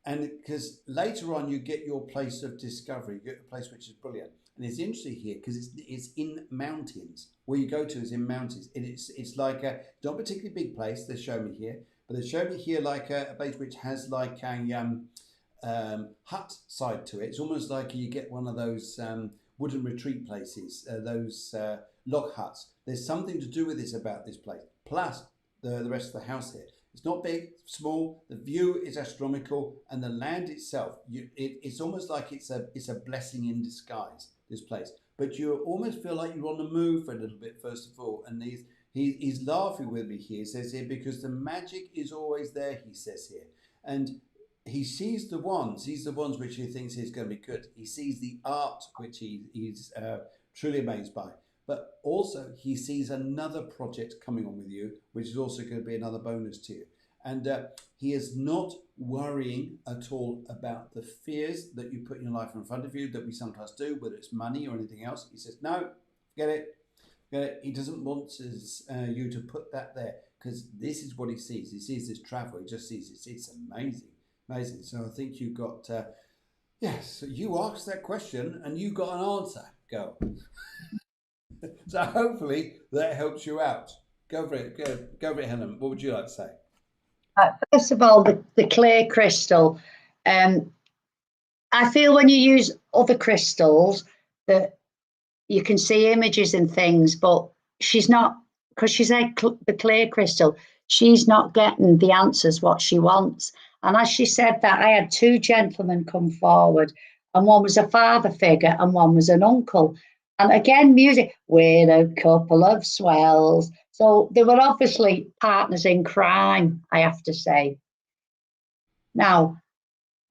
And because later on you get your place of discovery, you get a place which is brilliant. And it's interesting here because it's in mountains. Where you go to is in mountains. And it's like not a particularly big place, they show me here, but they show me here like a place which has like a hut side to it. It's almost like you get one of those wooden retreat places, those log huts. There's something to do with this about this place. Plus the rest of the house here. It's not big, small. The view is astronomical, and the land itself. It's almost like it's a blessing in disguise. This place, but you almost feel like you're on the move for a little bit. First of all, and he's laughing with me here. He says here because the magic is always there. He says here, and he sees the ones which he thinks is going to be good. He sees the art which he's truly amazed by. But also he sees another project coming on with you, which is also going to be another bonus to you. And he is not worrying at all about the fears that you put in your life in front of you that we sometimes do, whether it's money or anything else. He says, no, forget it. He doesn't want you to put that there because this is what he sees. He sees this travel. He just sees it. It's amazing. Amazing. So I think you got, yes, you asked that question and you got an answer. Go. So hopefully that helps you out. Go for it. Go for it, Helen. What would you like to say? First of all, the clear crystal. I feel when you use other crystals that you can see images and things, but she's not, because she's the clear crystal, she's not getting the answers what she wants. And as she said that, I had two gentlemen come forward, and one was a father figure and one was an uncle. And again, music, we're a couple of swells. So they were obviously partners in crime, I have to say. Now,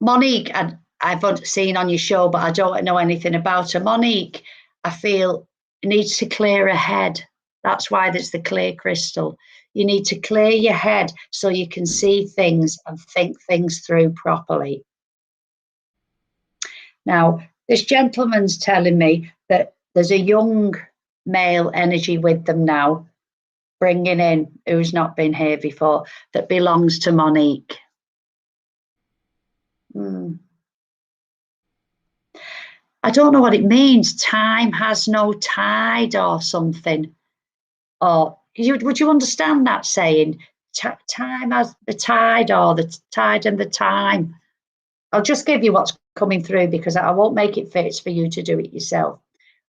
Monique, I've seen on your show, but I don't know anything about her. Monique, I feel, needs to clear her head. That's why there's the clear crystal. You need to clear your head so you can see things and think things through properly. Now, this gentleman's telling me that there's a young male energy with them now, bringing in, who's not been here before, that belongs to Monique. I don't know what it means. Time has no tide or something. Or would you understand that saying? Time has the tide, or the tide and the time. I'll just give you what's coming through because I won't make it fit. It's for you to do it yourself.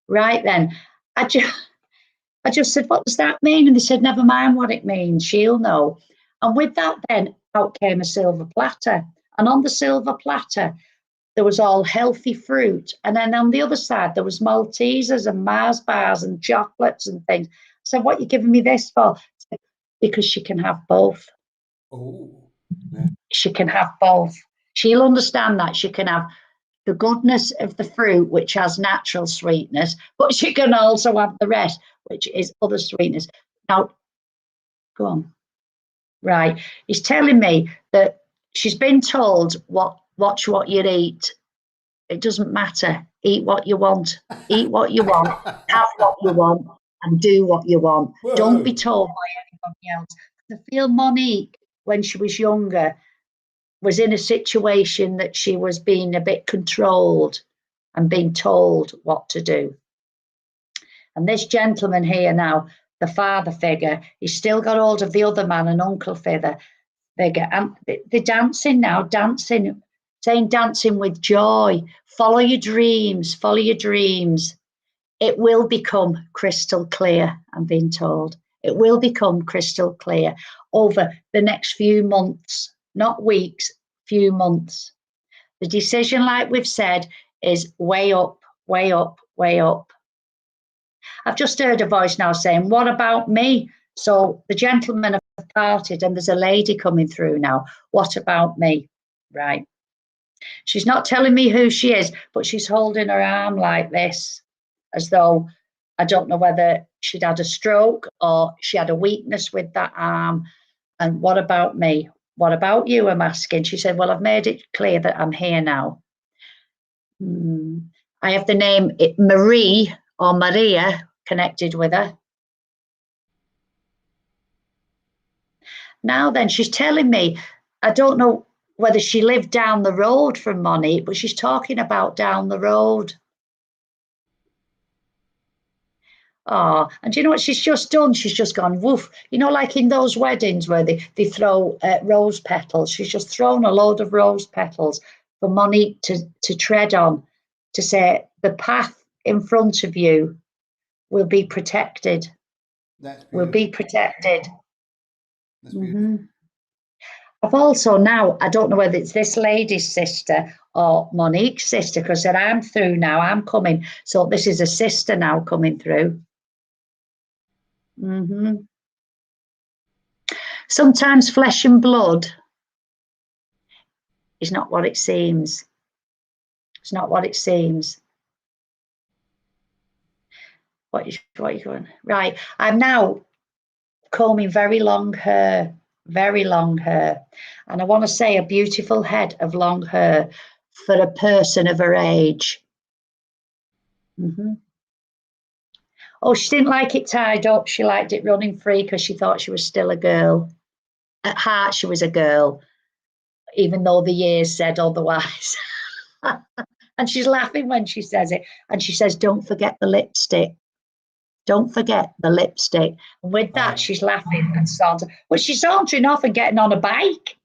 Right then, I just said, what does that mean? And they said, never mind what it means, she'll know. And with that then, out came a silver platter. And on the silver platter, there was all healthy fruit. And then on the other side, there was Maltesers and Mars bars and chocolates and things. So what are you giving me this for? Because she can have both. Oh, yeah. She can have both. She'll understand that she can have the goodness of the fruit, which has natural sweetness, but she can also have the rest, which is other sweetness. Now, go on. Right. He's telling me that she's been told watch what you eat. It doesn't matter. Eat what you want. Eat what you want. Have what you want, and do what you want. Don't be Whoa. told by anybody else. I feel Monique, when she was younger, was in a situation that she was being a bit controlled and being told what to do. And this gentleman here now, the father figure, he's still got hold of the other man, an uncle figure, and they're dancing now, dancing, saying dancing with joy. Follow your dreams, follow your dreams. It will become crystal clear, I'm being told. It will become crystal clear over the next few months, not weeks, few months. The decision, like we've said, is way up, way up, way up. I've just heard a voice now saying, what about me? So the gentlemen have parted and there's a lady coming through now. What about me? Right. She's not telling me who she is, but she's holding her arm like this, as though, I don't know whether she'd had a stroke or she had a weakness with that arm. And what about me? What about you? I'm asking. She said, well, I've made it clear that I'm here now. I have the name Marie or Maria connected with her. Now then, she's telling me, I don't know whether she lived down the road from Monique, but she's talking about down the road. Oh, and do you know what she's just done? She's just gone woof. You know, like in those weddings where they throw rose petals. She's just thrown a load of rose petals for Monique to tread on, to say the path in front of you will be protected. That's Will beautiful. be protected. That's beautiful. I've also now, I don't know whether it's this lady's sister or Monique's sister, because said I'm through now, I'm coming. So this is a sister now coming through. Sometimes flesh and blood is not what it seems. It's not what it seems. What are you going? Right. I'm now combing very long hair. And I want to say a beautiful head of long hair for a person of her age. Oh, she didn't like it tied up. She liked it running free because she thought she was still a girl. At heart, she was a girl, even though the years said otherwise. And she's laughing when she says it. And she says, don't forget the lipstick. Don't forget the lipstick. And with that, she's laughing and sauntering. Well, she's sauntering off and getting on a bike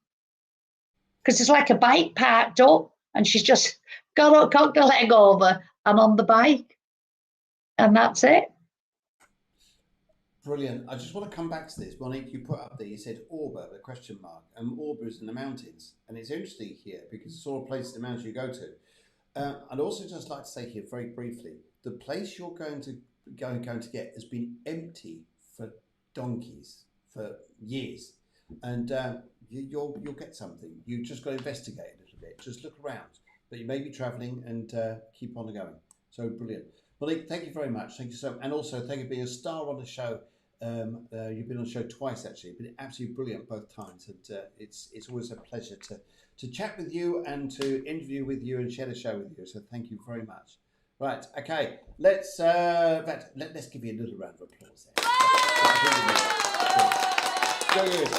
because it's like a bike parked up. And she's just got up, cocked the leg over and on the bike. And that's it. Brilliant. I just want to come back to this. Monique, you put up there, you said Auber, the question mark, and Auber is in the mountains. And it's interesting here because it's all places in the mountains you go to. I'd also just like to say here very briefly, the place you're going to get has been empty for donkeys for years, and you'll get something. You just got to investigate a little bit. Just look around, but you may be travelling and keep on going. So brilliant, Monique. Thank you very much. Thank you so, and also thank you for being a star on the show. You've been on the show twice actually. Been absolutely brilliant both times, and it's always a pleasure to chat with you and to interview with you and share the show with you. So thank you very much. Right, okay, let's give you a little round of applause there.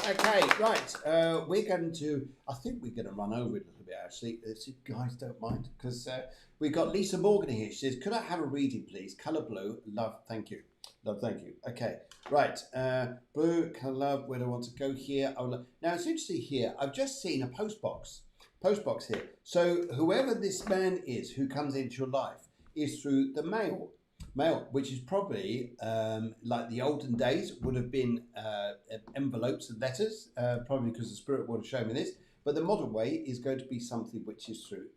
Okay, right. I think we're going to run over it a little bit actually. If you guys don't mind, because we've got Lisa Morgan here. She says, could I have a reading, please? Colour blue. Love, thank you. Love, thank you. Okay, right. Blue, colour love, where do I want to go here? Now, it's interesting here. I've just seen a postbox here. So whoever this man is who comes into your life is through the mail, which is probably like the olden days would have been envelopes and letters, probably because the spirit would have shown me this. But the modern way is going to be something which is through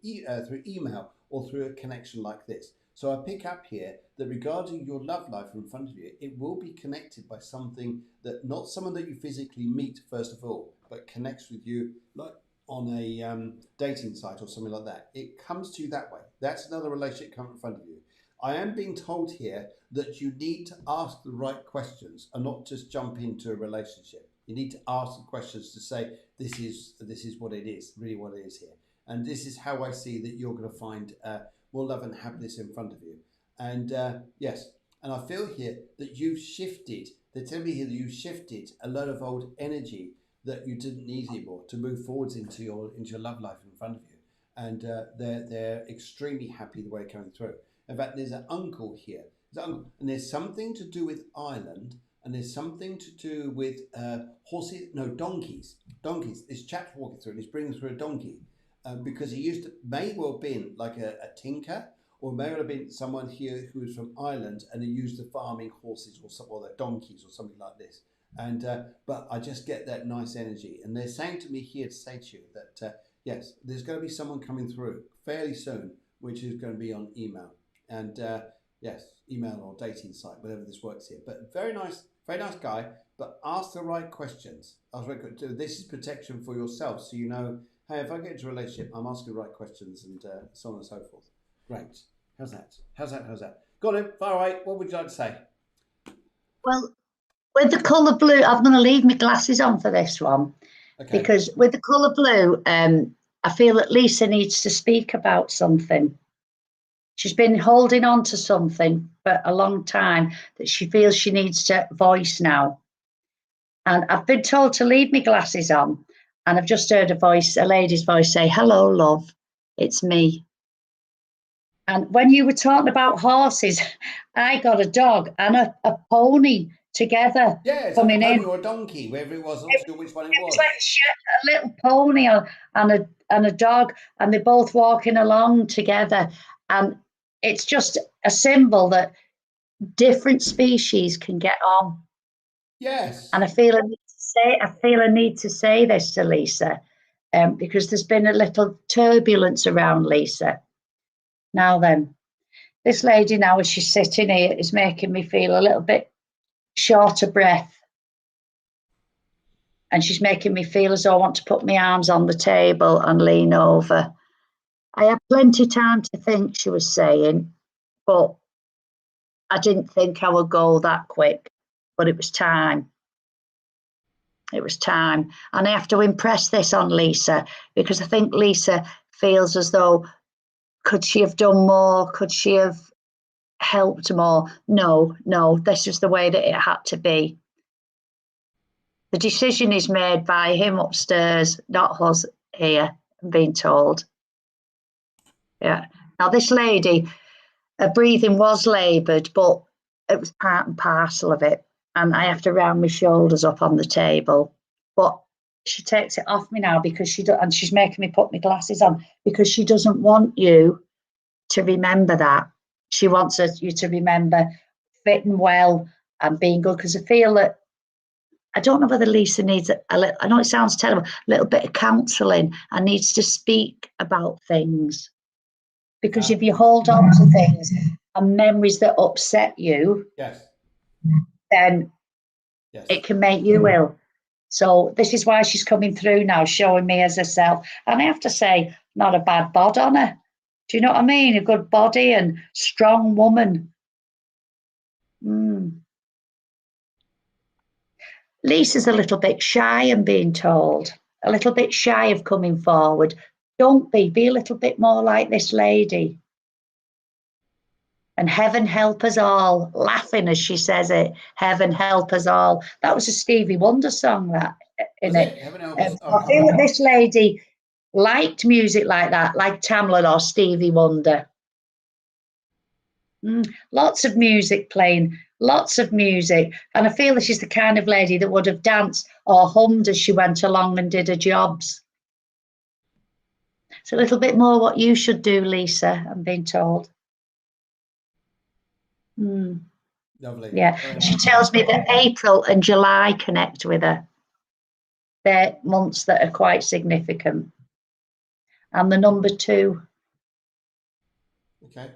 email or through a connection like this. So I pick up here that regarding your love life in front of you, it will be connected by something that, not someone that you physically meet first of all, but connects with you like on a dating site or something like that. It comes to you that way. That's another relationship coming in front of you. I am being told here that you need to ask the right questions and not just jump into a relationship. You need to ask the questions to say, this is what it is, really what it is here. And this is how I see that you're going to find more love and happiness in front of you. And yes, and I feel here that you've shifted, they tell me here that you've shifted a lot of old energy that you didn't need anymore to move forwards into your love life in front of you. And they're extremely happy the way it's coming through. In fact, there's an uncle here. And there's something to do with Ireland, and there's something to do with horses, no, donkeys. Donkeys. This chap's walking through and he's bringing through a donkey because he used to, may well been like a tinker, or may well have been someone here who was from Ireland and he used the farming horses or the donkeys or something like this. And but I just get that nice energy. And they're saying to me here to say to you that, yes, there's going to be someone coming through fairly soon, which is going to be on email. And yes, email or dating site, whatever this works here. But very nice guy, but ask the right questions. This is protection for yourself, so you know, hey, if I get into a relationship, I'm asking the right questions and so on and so forth. Great. How's that? Got it. Far away. What would you like to say? Well, with the colour blue, I'm going to leave my glasses on for this one. Okay. Because with the colour blue, I feel that Lisa needs to speak about something. She's been holding on to something for a long time that she feels she needs to voice now. And I've been told to leave my glasses on, and I've just heard a lady's voice say, "Hello, love, it's me." And when you were talking about horses, I got a dog and a pony together. Yeah, it's coming like a pony or a donkey, wherever it was. I'm not sure which one it was. It was like a little pony and a dog, and they're both walking along together. And it's just a symbol that different species can get on. Yes. And I feel I need to say this to Lisa, because there's been a little turbulence around Lisa. Now then, this lady now, as she's sitting here, is making me feel a little bit short of breath. And she's making me feel as though I want to put my arms on the table and lean over. I had plenty of time to think, she was saying, but I didn't think I would go that quick. But it was time. It was time. And I have to impress this on Lisa, because I think Lisa feels as though, could she have done more? Could she have helped more? No, this is the way that it had to be. The decision is made by him upstairs, not us here, I'm being told. Yeah. Now, this lady, her breathing was laboured, but it was part and parcel of it. And I have to round my shoulders up on the table. But she takes it off me now because and she's making me put my glasses on, because she doesn't want you to remember that. She wants you to remember fitting well and being good, because I feel that, I don't know whether Lisa needs a little, I know it sounds terrible, a little bit of counselling, and needs to speak about things. Because if you hold on to things and memories that upset you, yes, then it can make you ill. So this is why she's coming through now, showing me as herself. And I have to say, not a bad bod on her. Do you know what I mean? A good body and strong woman. Lisa's a little bit shy, I'm being told. A little bit shy of coming forward. Don't be a little bit more like this lady. And heaven help us all, laughing as she says it. Heaven help us all. That was a Stevie Wonder song, that, in it. Heaven help us all. I feel that this lady liked music like that, like Tamlin or Stevie Wonder. Lots of music playing, lots of music. And I feel that she's the kind of lady that would have danced or hummed as she went along and did her jobs. It's a little bit more what you should do, Lisa, I'm being told. Lovely. Yeah, she tells me that April and July connect with her. They're months that are quite significant. And the number 2. Okay.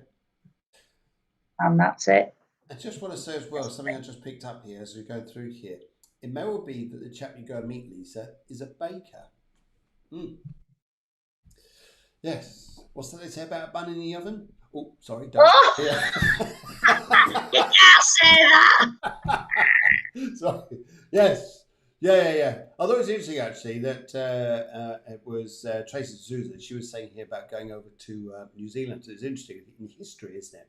and that's it. I just want to say as well, something I just picked up here as we go through here. It may well be that the chap you go and meet, Lisa, is a baker. Yes. What's that they say about a bun in the oven? Oh, sorry, don't. Oh, Yeah. you can't say that. Sorry. Yes. Yeah. I thought it was interesting actually that it was Tracy De Souza. She was saying here about going over to New Zealand. So it's interesting in history, isn't it?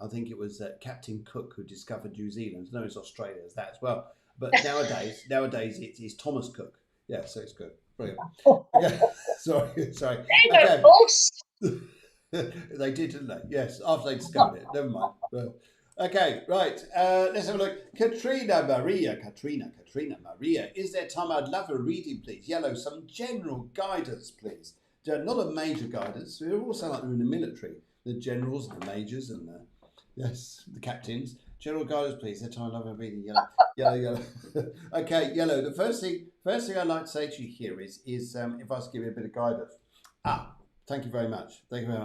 I think it was Captain Cook who discovered New Zealand. No, it's Australia, as that as well. But nowadays it's Thomas Cook. Yeah, so it's good. Brilliant. Okay. Sorry. They Okay. bust. They did, didn't they? Yes, after they discovered it. Never mind. Well, okay, right. Let's have a look. Katrina Maria. Is there time? I'd love a reading, please. Yellow, some general guidance, please. Not a major guidance. We all sound like we're in the military. The generals, the majors, and the captains. General guidance, please. That time I love a reading. Yellow. Okay, yellow. The first thing I'd like to say to you here is if I was to give you a bit of guidance. Thank you very much.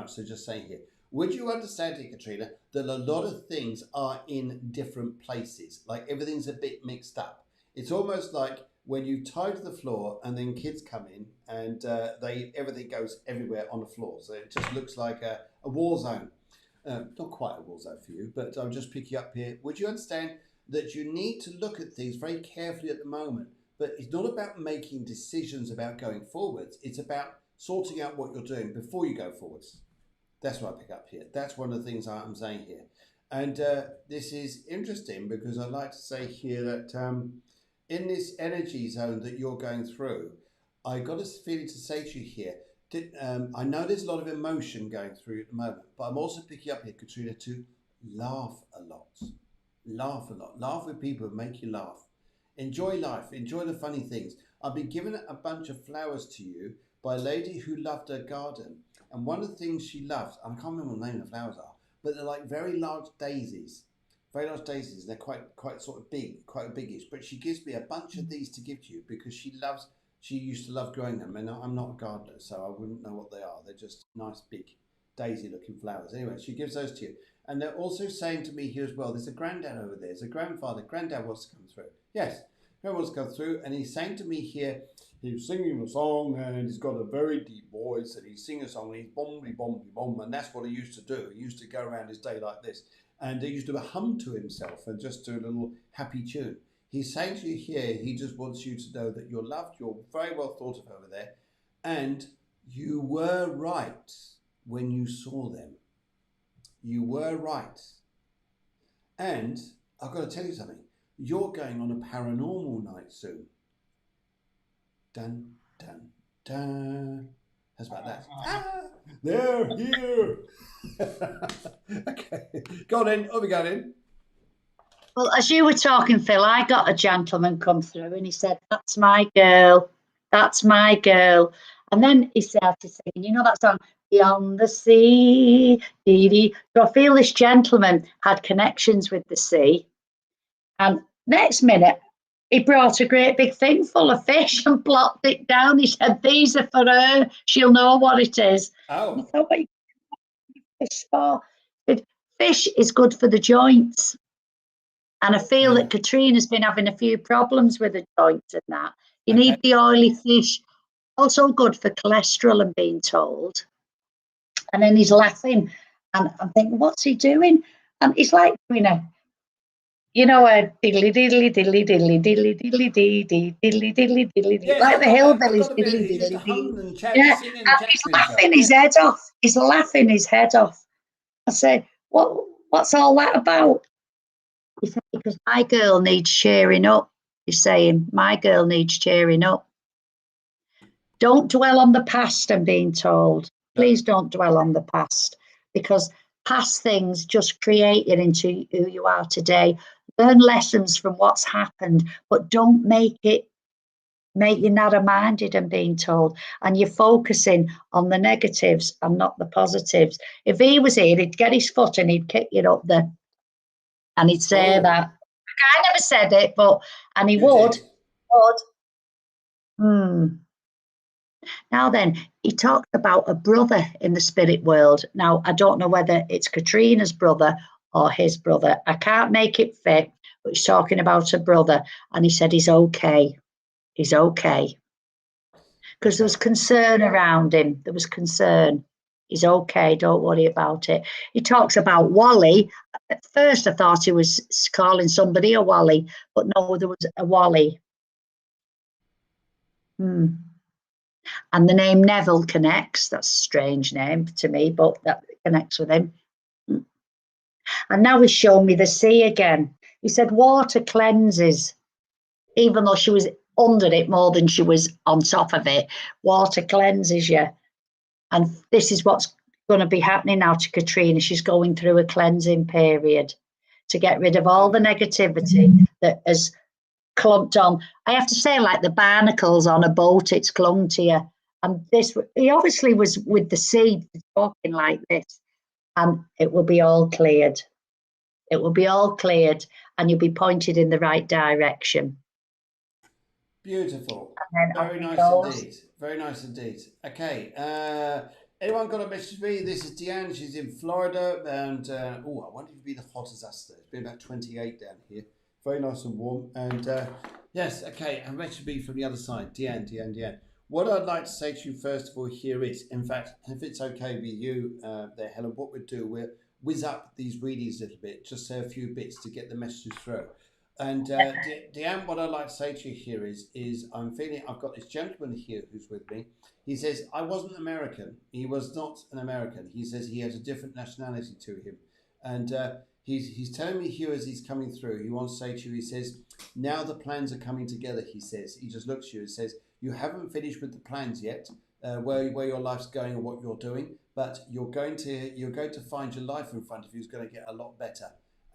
So just saying here, would you understand it, Katrina, that a lot of things are in different places? Like everything's a bit mixed up. It's almost like when you tie to the floor and then kids come in and everything goes everywhere on the floor. So it just looks like a war zone. Not quite a war zone for you, but I'll just pick you up here. Would you understand that you need to look at things very carefully at the moment? But it's not about making decisions about going forwards. It's about sorting out what you're doing before you go forwards. That's what I pick up here. That's one of the things I'm saying here. And this is interesting because I'd like to say here that in this energy zone that you're going through, I got a feeling to say to you here, I know there's a lot of emotion going through at the moment, but I'm also picking up here, Katrina, to laugh a lot. Laugh a lot. Laugh with people who make you laugh. Enjoy life. Enjoy the funny things. I've been given a bunch of flowers to you by a lady who loved her garden. And one of the things she loves, I can't remember what the name of the flowers are, but they're like very large daisies. Very large daisies. They're quite sort of big, quite biggish. But she gives me a bunch of these to give to you because she used to love growing them. And I'm not a gardener, so I wouldn't know what they are. They're just nice, big, daisy-looking flowers. Anyway, she gives those to you. And they're also saying to me here as well, there's a granddad over there. There's a grandfather. Granddad wants to come through. Yes, Granddad wants to come through. And he's saying to me here, he's singing a song and he's got a very deep voice and he's singing a song and he's bomb. And that's what he used to do. He used to go around his day like this. And he used to hum to himself and just do a little happy tune. He's saying to you here, he just wants you to know that you're loved, you're very well thought of over there, and you were right when you saw them. You were right. And I've got to tell you something. You're going on a paranormal night soon. Dun, dun, dun. How's about that? They're here. Okay. Go on in. Over we go in. Well, as you were talking, Phil, I got a gentleman come through and he said, "That's my girl. That's my girl." And then he started singing, you know that song, "Beyond the Sea, dee dee." So I feel this gentleman had connections with the sea. And next minute, he brought a great big thing full of fish and plopped it down. He said, "These are for her. She'll know what it is." Oh. And I thought, what are you fish for? He said, "Fish is good for the joints." And I feel that Katrina's been having a few problems with the joints and that. You need the oily fish. Also good for cholesterol, I'm being told. And then he's laughing. And I'm thinking, what's he doing? And he's like doing a diddly diddly diddly diddly diddly diddly dee dee diddly diddly diddly dee, like the hillbillies diddly diddly dee. Yeah, and he's laughing his head off. He's laughing his head off. I say, what's all that about? He said, "Because my girl needs cheering up." He's saying, "My girl needs cheering up." Don't dwell on the past, I'm being told. Please don't dwell on the past, because past things just create you into who you are today. Learn lessons from what's happened, but don't make you narrow-minded, I'm being told. And you're focusing on the negatives and not the positives. If he was here, he'd get his foot and he'd kick you up there. And he'd say that. I never said it, and he would. Now then, he talked about a brother in the spirit world. Now, I don't know whether it's Katrina's brother or his brother. I can't make it fit, but he's talking about a brother. And he said he's okay. He's okay. Because there was concern around him. There was concern. He's okay. Don't worry about it. He talks about Wally. At first, I thought he was calling somebody a Wally, but no, there was a Wally. And the name Neville connects. That's a strange name to me, but that connects with him. And now he's shown me the sea again. He said water cleanses, even though she was under it more than she was on top of it. Water cleanses you. And this is what's going to be happening now to Katrina. She's going through a cleansing period to get rid of all the negativity that has clumped on. I have to say, like the barnacles on a boat, it's clung to you. And this, he obviously was with the sea talking like this, and it will be all cleared. It will be all cleared, and you'll be pointed in the right direction. Beautiful. Very nice indeed. Very nice indeed. Okay. Anyone got a message for me? This is Deanne. She's in Florida, and I wonder if it'd be the hot as us today. It's been about 28 down here. Very nice and warm. And yes, okay. A message for me from the other side. Deanne. What I'd like to say to you first of all here is, in fact, if it's okay with you there, Helen, what we'll do, we'll whiz up these readings a little bit, just say a few bits to get the messages through. And Deanne, what I'd like to say to you here is I'm feeling, I've got this gentleman here who's with me. He says, I wasn't American. He was not an American. He says he has a different nationality to him. And he's telling me here as he's coming through, he wants to say to you, he says, now the plans are coming together, he says. He just looks at you and says, you haven't finished with the plans yet, where your life's going and what you're doing, but you're going to find your life in front of you is going to get a lot better.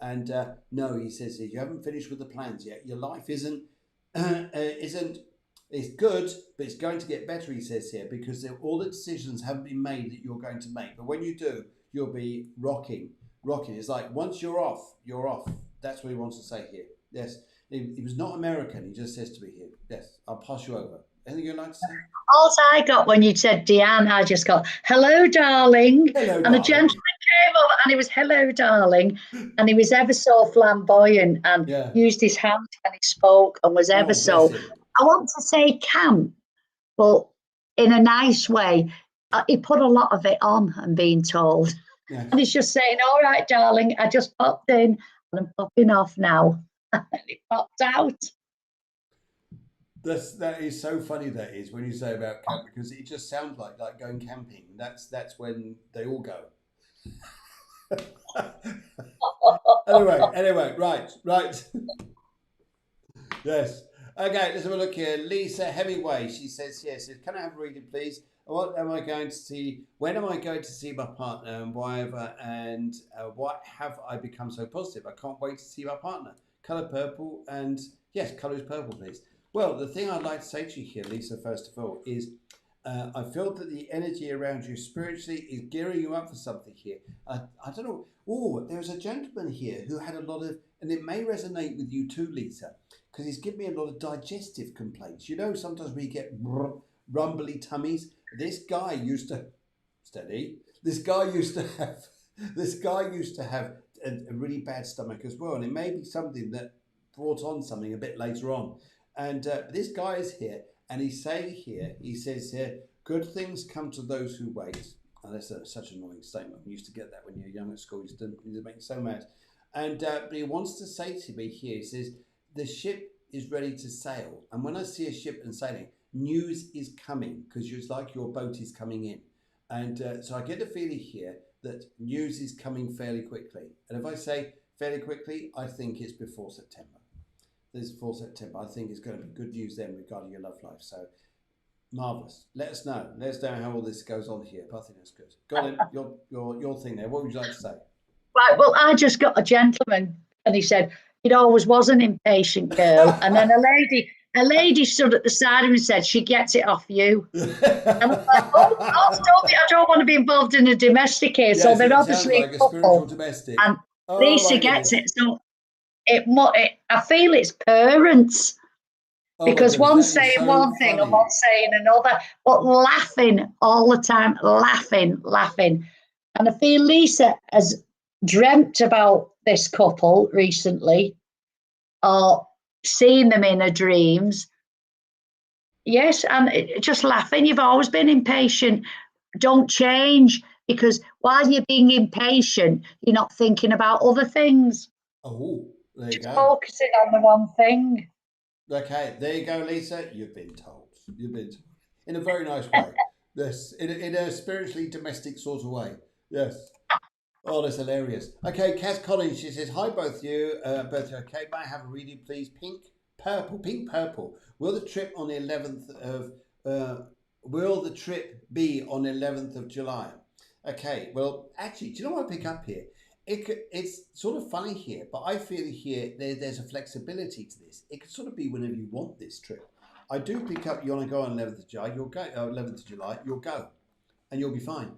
And no, he says, you haven't finished with the plans yet. Your life isn't, it's good, but it's going to get better, he says here, because all the decisions haven't been made that you're going to make. But when you do, you'll be rocking. It's like, once you're off, you're off. That's what he wants to say here. Yes, he was not American. He just says to me here. Yes, I'll pass you over. Anything you'd like to say? All I got when you said Deanne, I just got, hello, darling. Hello, and darling. The gentleman came over and he was, hello, darling. And he was ever so flamboyant and used his hands when he spoke and was ever so, I want to say camp, but in a nice way. He put a lot of it on, I'm being told. Yes. And he's just saying, all right, darling, I just popped in and I'm popping off now. And he popped out. That is so funny, that is, when you say about camp, because it just sounds like going camping. That's when they all go. anyway, right. Yes. Okay, let's have a look here. Lisa Hemingway, she says, yes, can I have a reading, please? What am I going to see? When am I going to see my partner and why what have I become so positive? I can't wait to see my partner. Colour purple and, yes, colour is purple, please. Well, the thing I'd like to say to you here, Lisa, first of all, is I feel that the energy around you spiritually is gearing you up for something here. I don't know. Oh, there's a gentleman here who had a lot of, and it may resonate with you too, Lisa, because he's given me a lot of digestive complaints. You know, sometimes we get rumbly tummies. This guy used to have a really bad stomach as well, and it may be something that brought on something a bit later on. And this guy is here, and he's saying here, he says here, good things come to those who wait. And that's such an annoying statement. We used to get that when you were young at school. It used to make you so mad. And but he wants to say to me here, he says, the ship is ready to sail. And when I see a ship and sailing, news is coming, because it's like your boat is coming in. And so I get the feeling here that news is coming fairly quickly. And if I say fairly quickly, I think it's before September. This is before September. I think it's going to be good news then regarding your love life. So marvellous. Let us know how all this goes on here. But I think that's good. Got it. Your thing there. What would you like to say? Right. Well, I just got a gentleman, and he said it always was an impatient girl, and then a lady stood at the side of him and said, she gets it off you. And I was like, I don't want to be involved in a domestic here. Yes, so they're obviously like a spiritual domestic. And Lisa gets it. So I feel it's parents. Oh my because goodness, one's that is saying so one thing and funny. one's saying another, but laughing all the time, laughing. And I feel Lisa has dreamt about this couple recently or seen them in her dreams. Yes, and just laughing. You've always been impatient. Don't change, because while you're being impatient, you're not thinking about other things. Oh, there you Just go. focusing on the one thing. Okay, there you go, Lisa. You've been told. You've been told. In a very nice way. Yes, in a spiritually domestic sort of way. Yes. Oh, that's hilarious. Okay, Cass Collins, she says, hi, both you. Both you okay? May I have a reading, please? Pink, purple. Will the trip on the 11th of, will the trip be on the 11th of July? Okay, well, actually, do you know what I pick up here? It's sort of funny here, but I feel here there's a flexibility to this. It could sort of be whenever you want this trip. I do pick up, you want to go on 11th of July, you'll go, 11th of July, you'll go, and you'll be fine.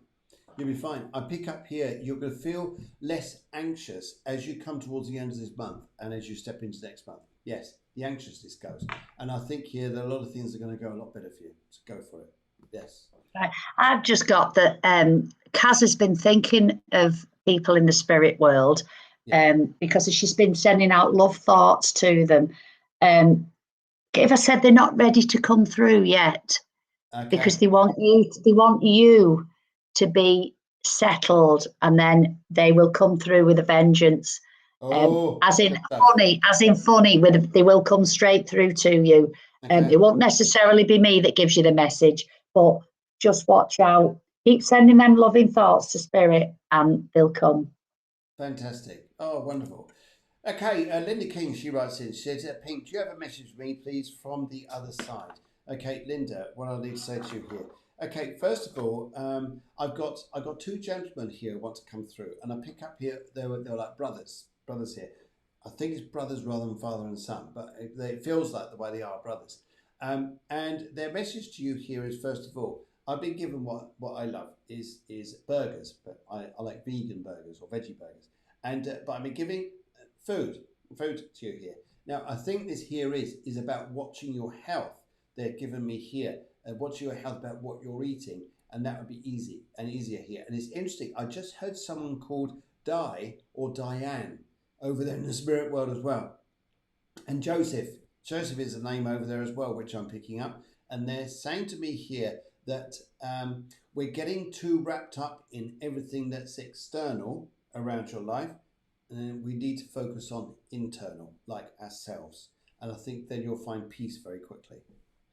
You'll be fine. I pick up here, you're going to feel less anxious as you come towards the end of this month and as you step into next month. Yes, the anxiousness goes. And I think here that a lot of things are going to go a lot better for you. So go for it. Yes. Right. I've just got that Kaz has been thinking of people in the spirit world, Yeah. because she's been sending out love thoughts to them. If I said they're not ready to come through yet, because Okay. they want you to be settled, and then they will come through with a vengeance. Oh, As in good stuff. funny, they will come straight through to you. Okay. It won't necessarily be me that gives you the message, but just watch out. Keep sending them loving thoughts to spirit, and they'll come. Fantastic. Oh, wonderful. Okay, Linda King, she writes in, she says, Pink, do you have a message for me, please, from the other side? Okay, Linda, what I need to say to you here. Okay, first of all, I've got two gentlemen here who want to come through, and I pick up here, they were like brothers here. I think it's brothers rather than father and son, but it feels like the way they are brothers. And their message to you here is, first of all, I've been given what I love is burgers, but I like vegan burgers or veggie burgers, and but I've been giving food to you here. Now, I think this here is about watching your health. They're giving me here, watching your health about what you're eating, and that would be easy and easier here. And it's interesting. I just heard someone called Di or Diane over there in the spirit world as well, and Joseph. Joseph is a name over there as well, which I'm picking up. And they're saying to me here that we're getting too wrapped up in everything that's external around your life, and we need to focus on internal, like ourselves. And I think then you'll find peace very quickly.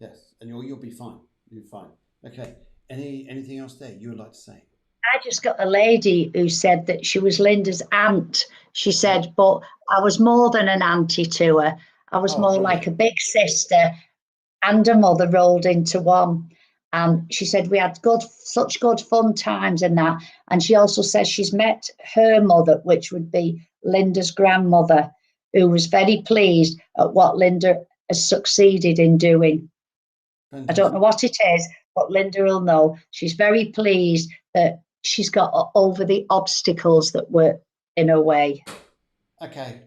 Yes, and you'll be fine. You'll be fine. Okay. Anything else there you would like to say? I just got a lady who said that she was Linda's aunt. She Okay. said, but I was more than an auntie to her. I was Oh, more like brilliant. a big sister and a mother rolled into one. And she said we had such good fun times in that. And she also says she's met her mother, which would be Linda's grandmother, who was very pleased at what Linda has succeeded in doing. I don't know Fantastic. what it is, but Linda will know. She's very pleased that she's got over the obstacles that were in her way. Okay.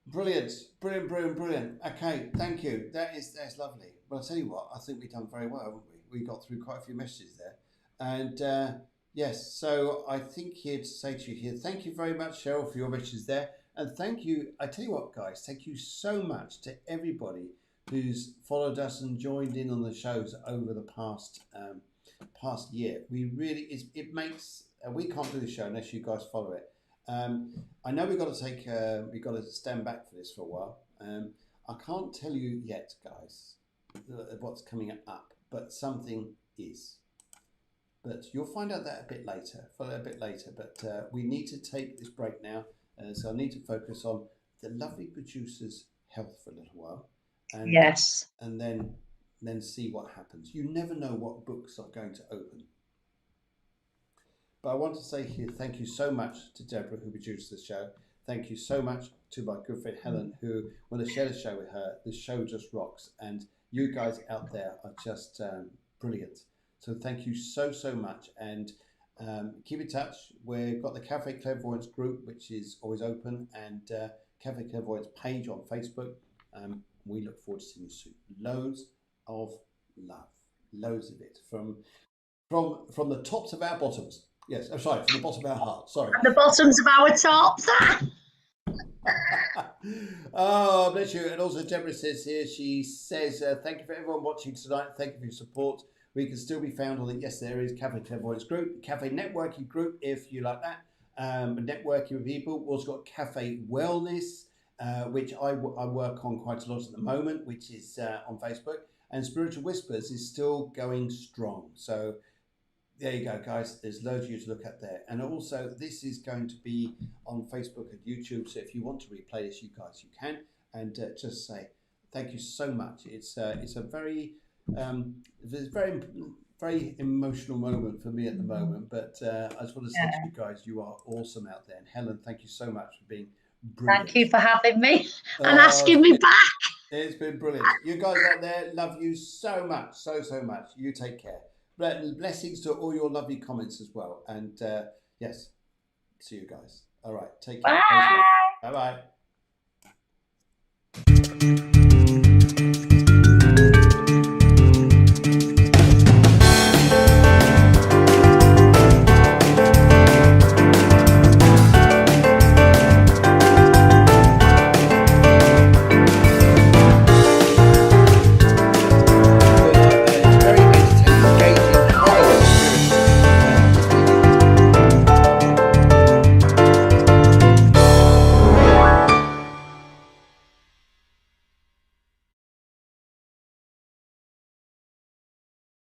Brilliant, brilliant. Okay, thank you. That's lovely. Well, I'll tell you what, I think we've done very well, haven't we? We got through quite a few messages there. And yes, so I think here to say to you here, thank you very much, Cheryl, for your messages there. And thank you, I tell you what, guys, thank you so much to everybody who's followed us and joined in on the shows over the past year. We really, it makes, we can't do the show unless you guys follow it. I know we've got to stand back for this for a while. I can't tell you yet, guys, what's coming up, but something is. But you'll find out that a bit later. But we need to take this break now, so I need to focus on the lovely producer's health for a little while, and Yes. and then see what happens. You never know what books are going to open. But I want to say here, thank you so much to Deborah, who produced the show. Thank you so much to my good friend Helen, who, when I share the show with her, the show just rocks. And you guys out there are just brilliant. So thank you so much. And keep in touch. We've got the Cafe Clairvoyance group, which is always open, and Cafe Clairvoyance page on Facebook. We look forward to seeing you soon. Loads of love, loads of it from the tops of our bottoms. Yes, I'm sorry, from the bottom of our hearts. Sorry. At the bottoms of our tops. Oh, bless you. And also Deborah says here, she says, thank you for everyone watching tonight. Thank you for your support. We can still be found on the, yes, there is Cafe Clairvoyance group, Cafe Networking group, if you like that. Networking with people. We've also got Cafe Wellness, which I work on quite a lot at the moment, which is on Facebook. And Spiritual Whispers is still going strong. So there you go, guys. There's loads of you to look at there. And also, this is going to be on Facebook and YouTube. So if you want to replay this, you guys, you can. And just say thank you so much. It's a very very emotional moment for me at the moment. But I just want to say to you guys, you are awesome out there. And Helen, thank you so much for being brilliant. Thank you for having me and asking me back. It's been brilliant. You guys out there, love you so much, so much. You take care. Blessings to all your lovely comments as well. And yes, see you guys. All right, take care. Bye. Bye-bye.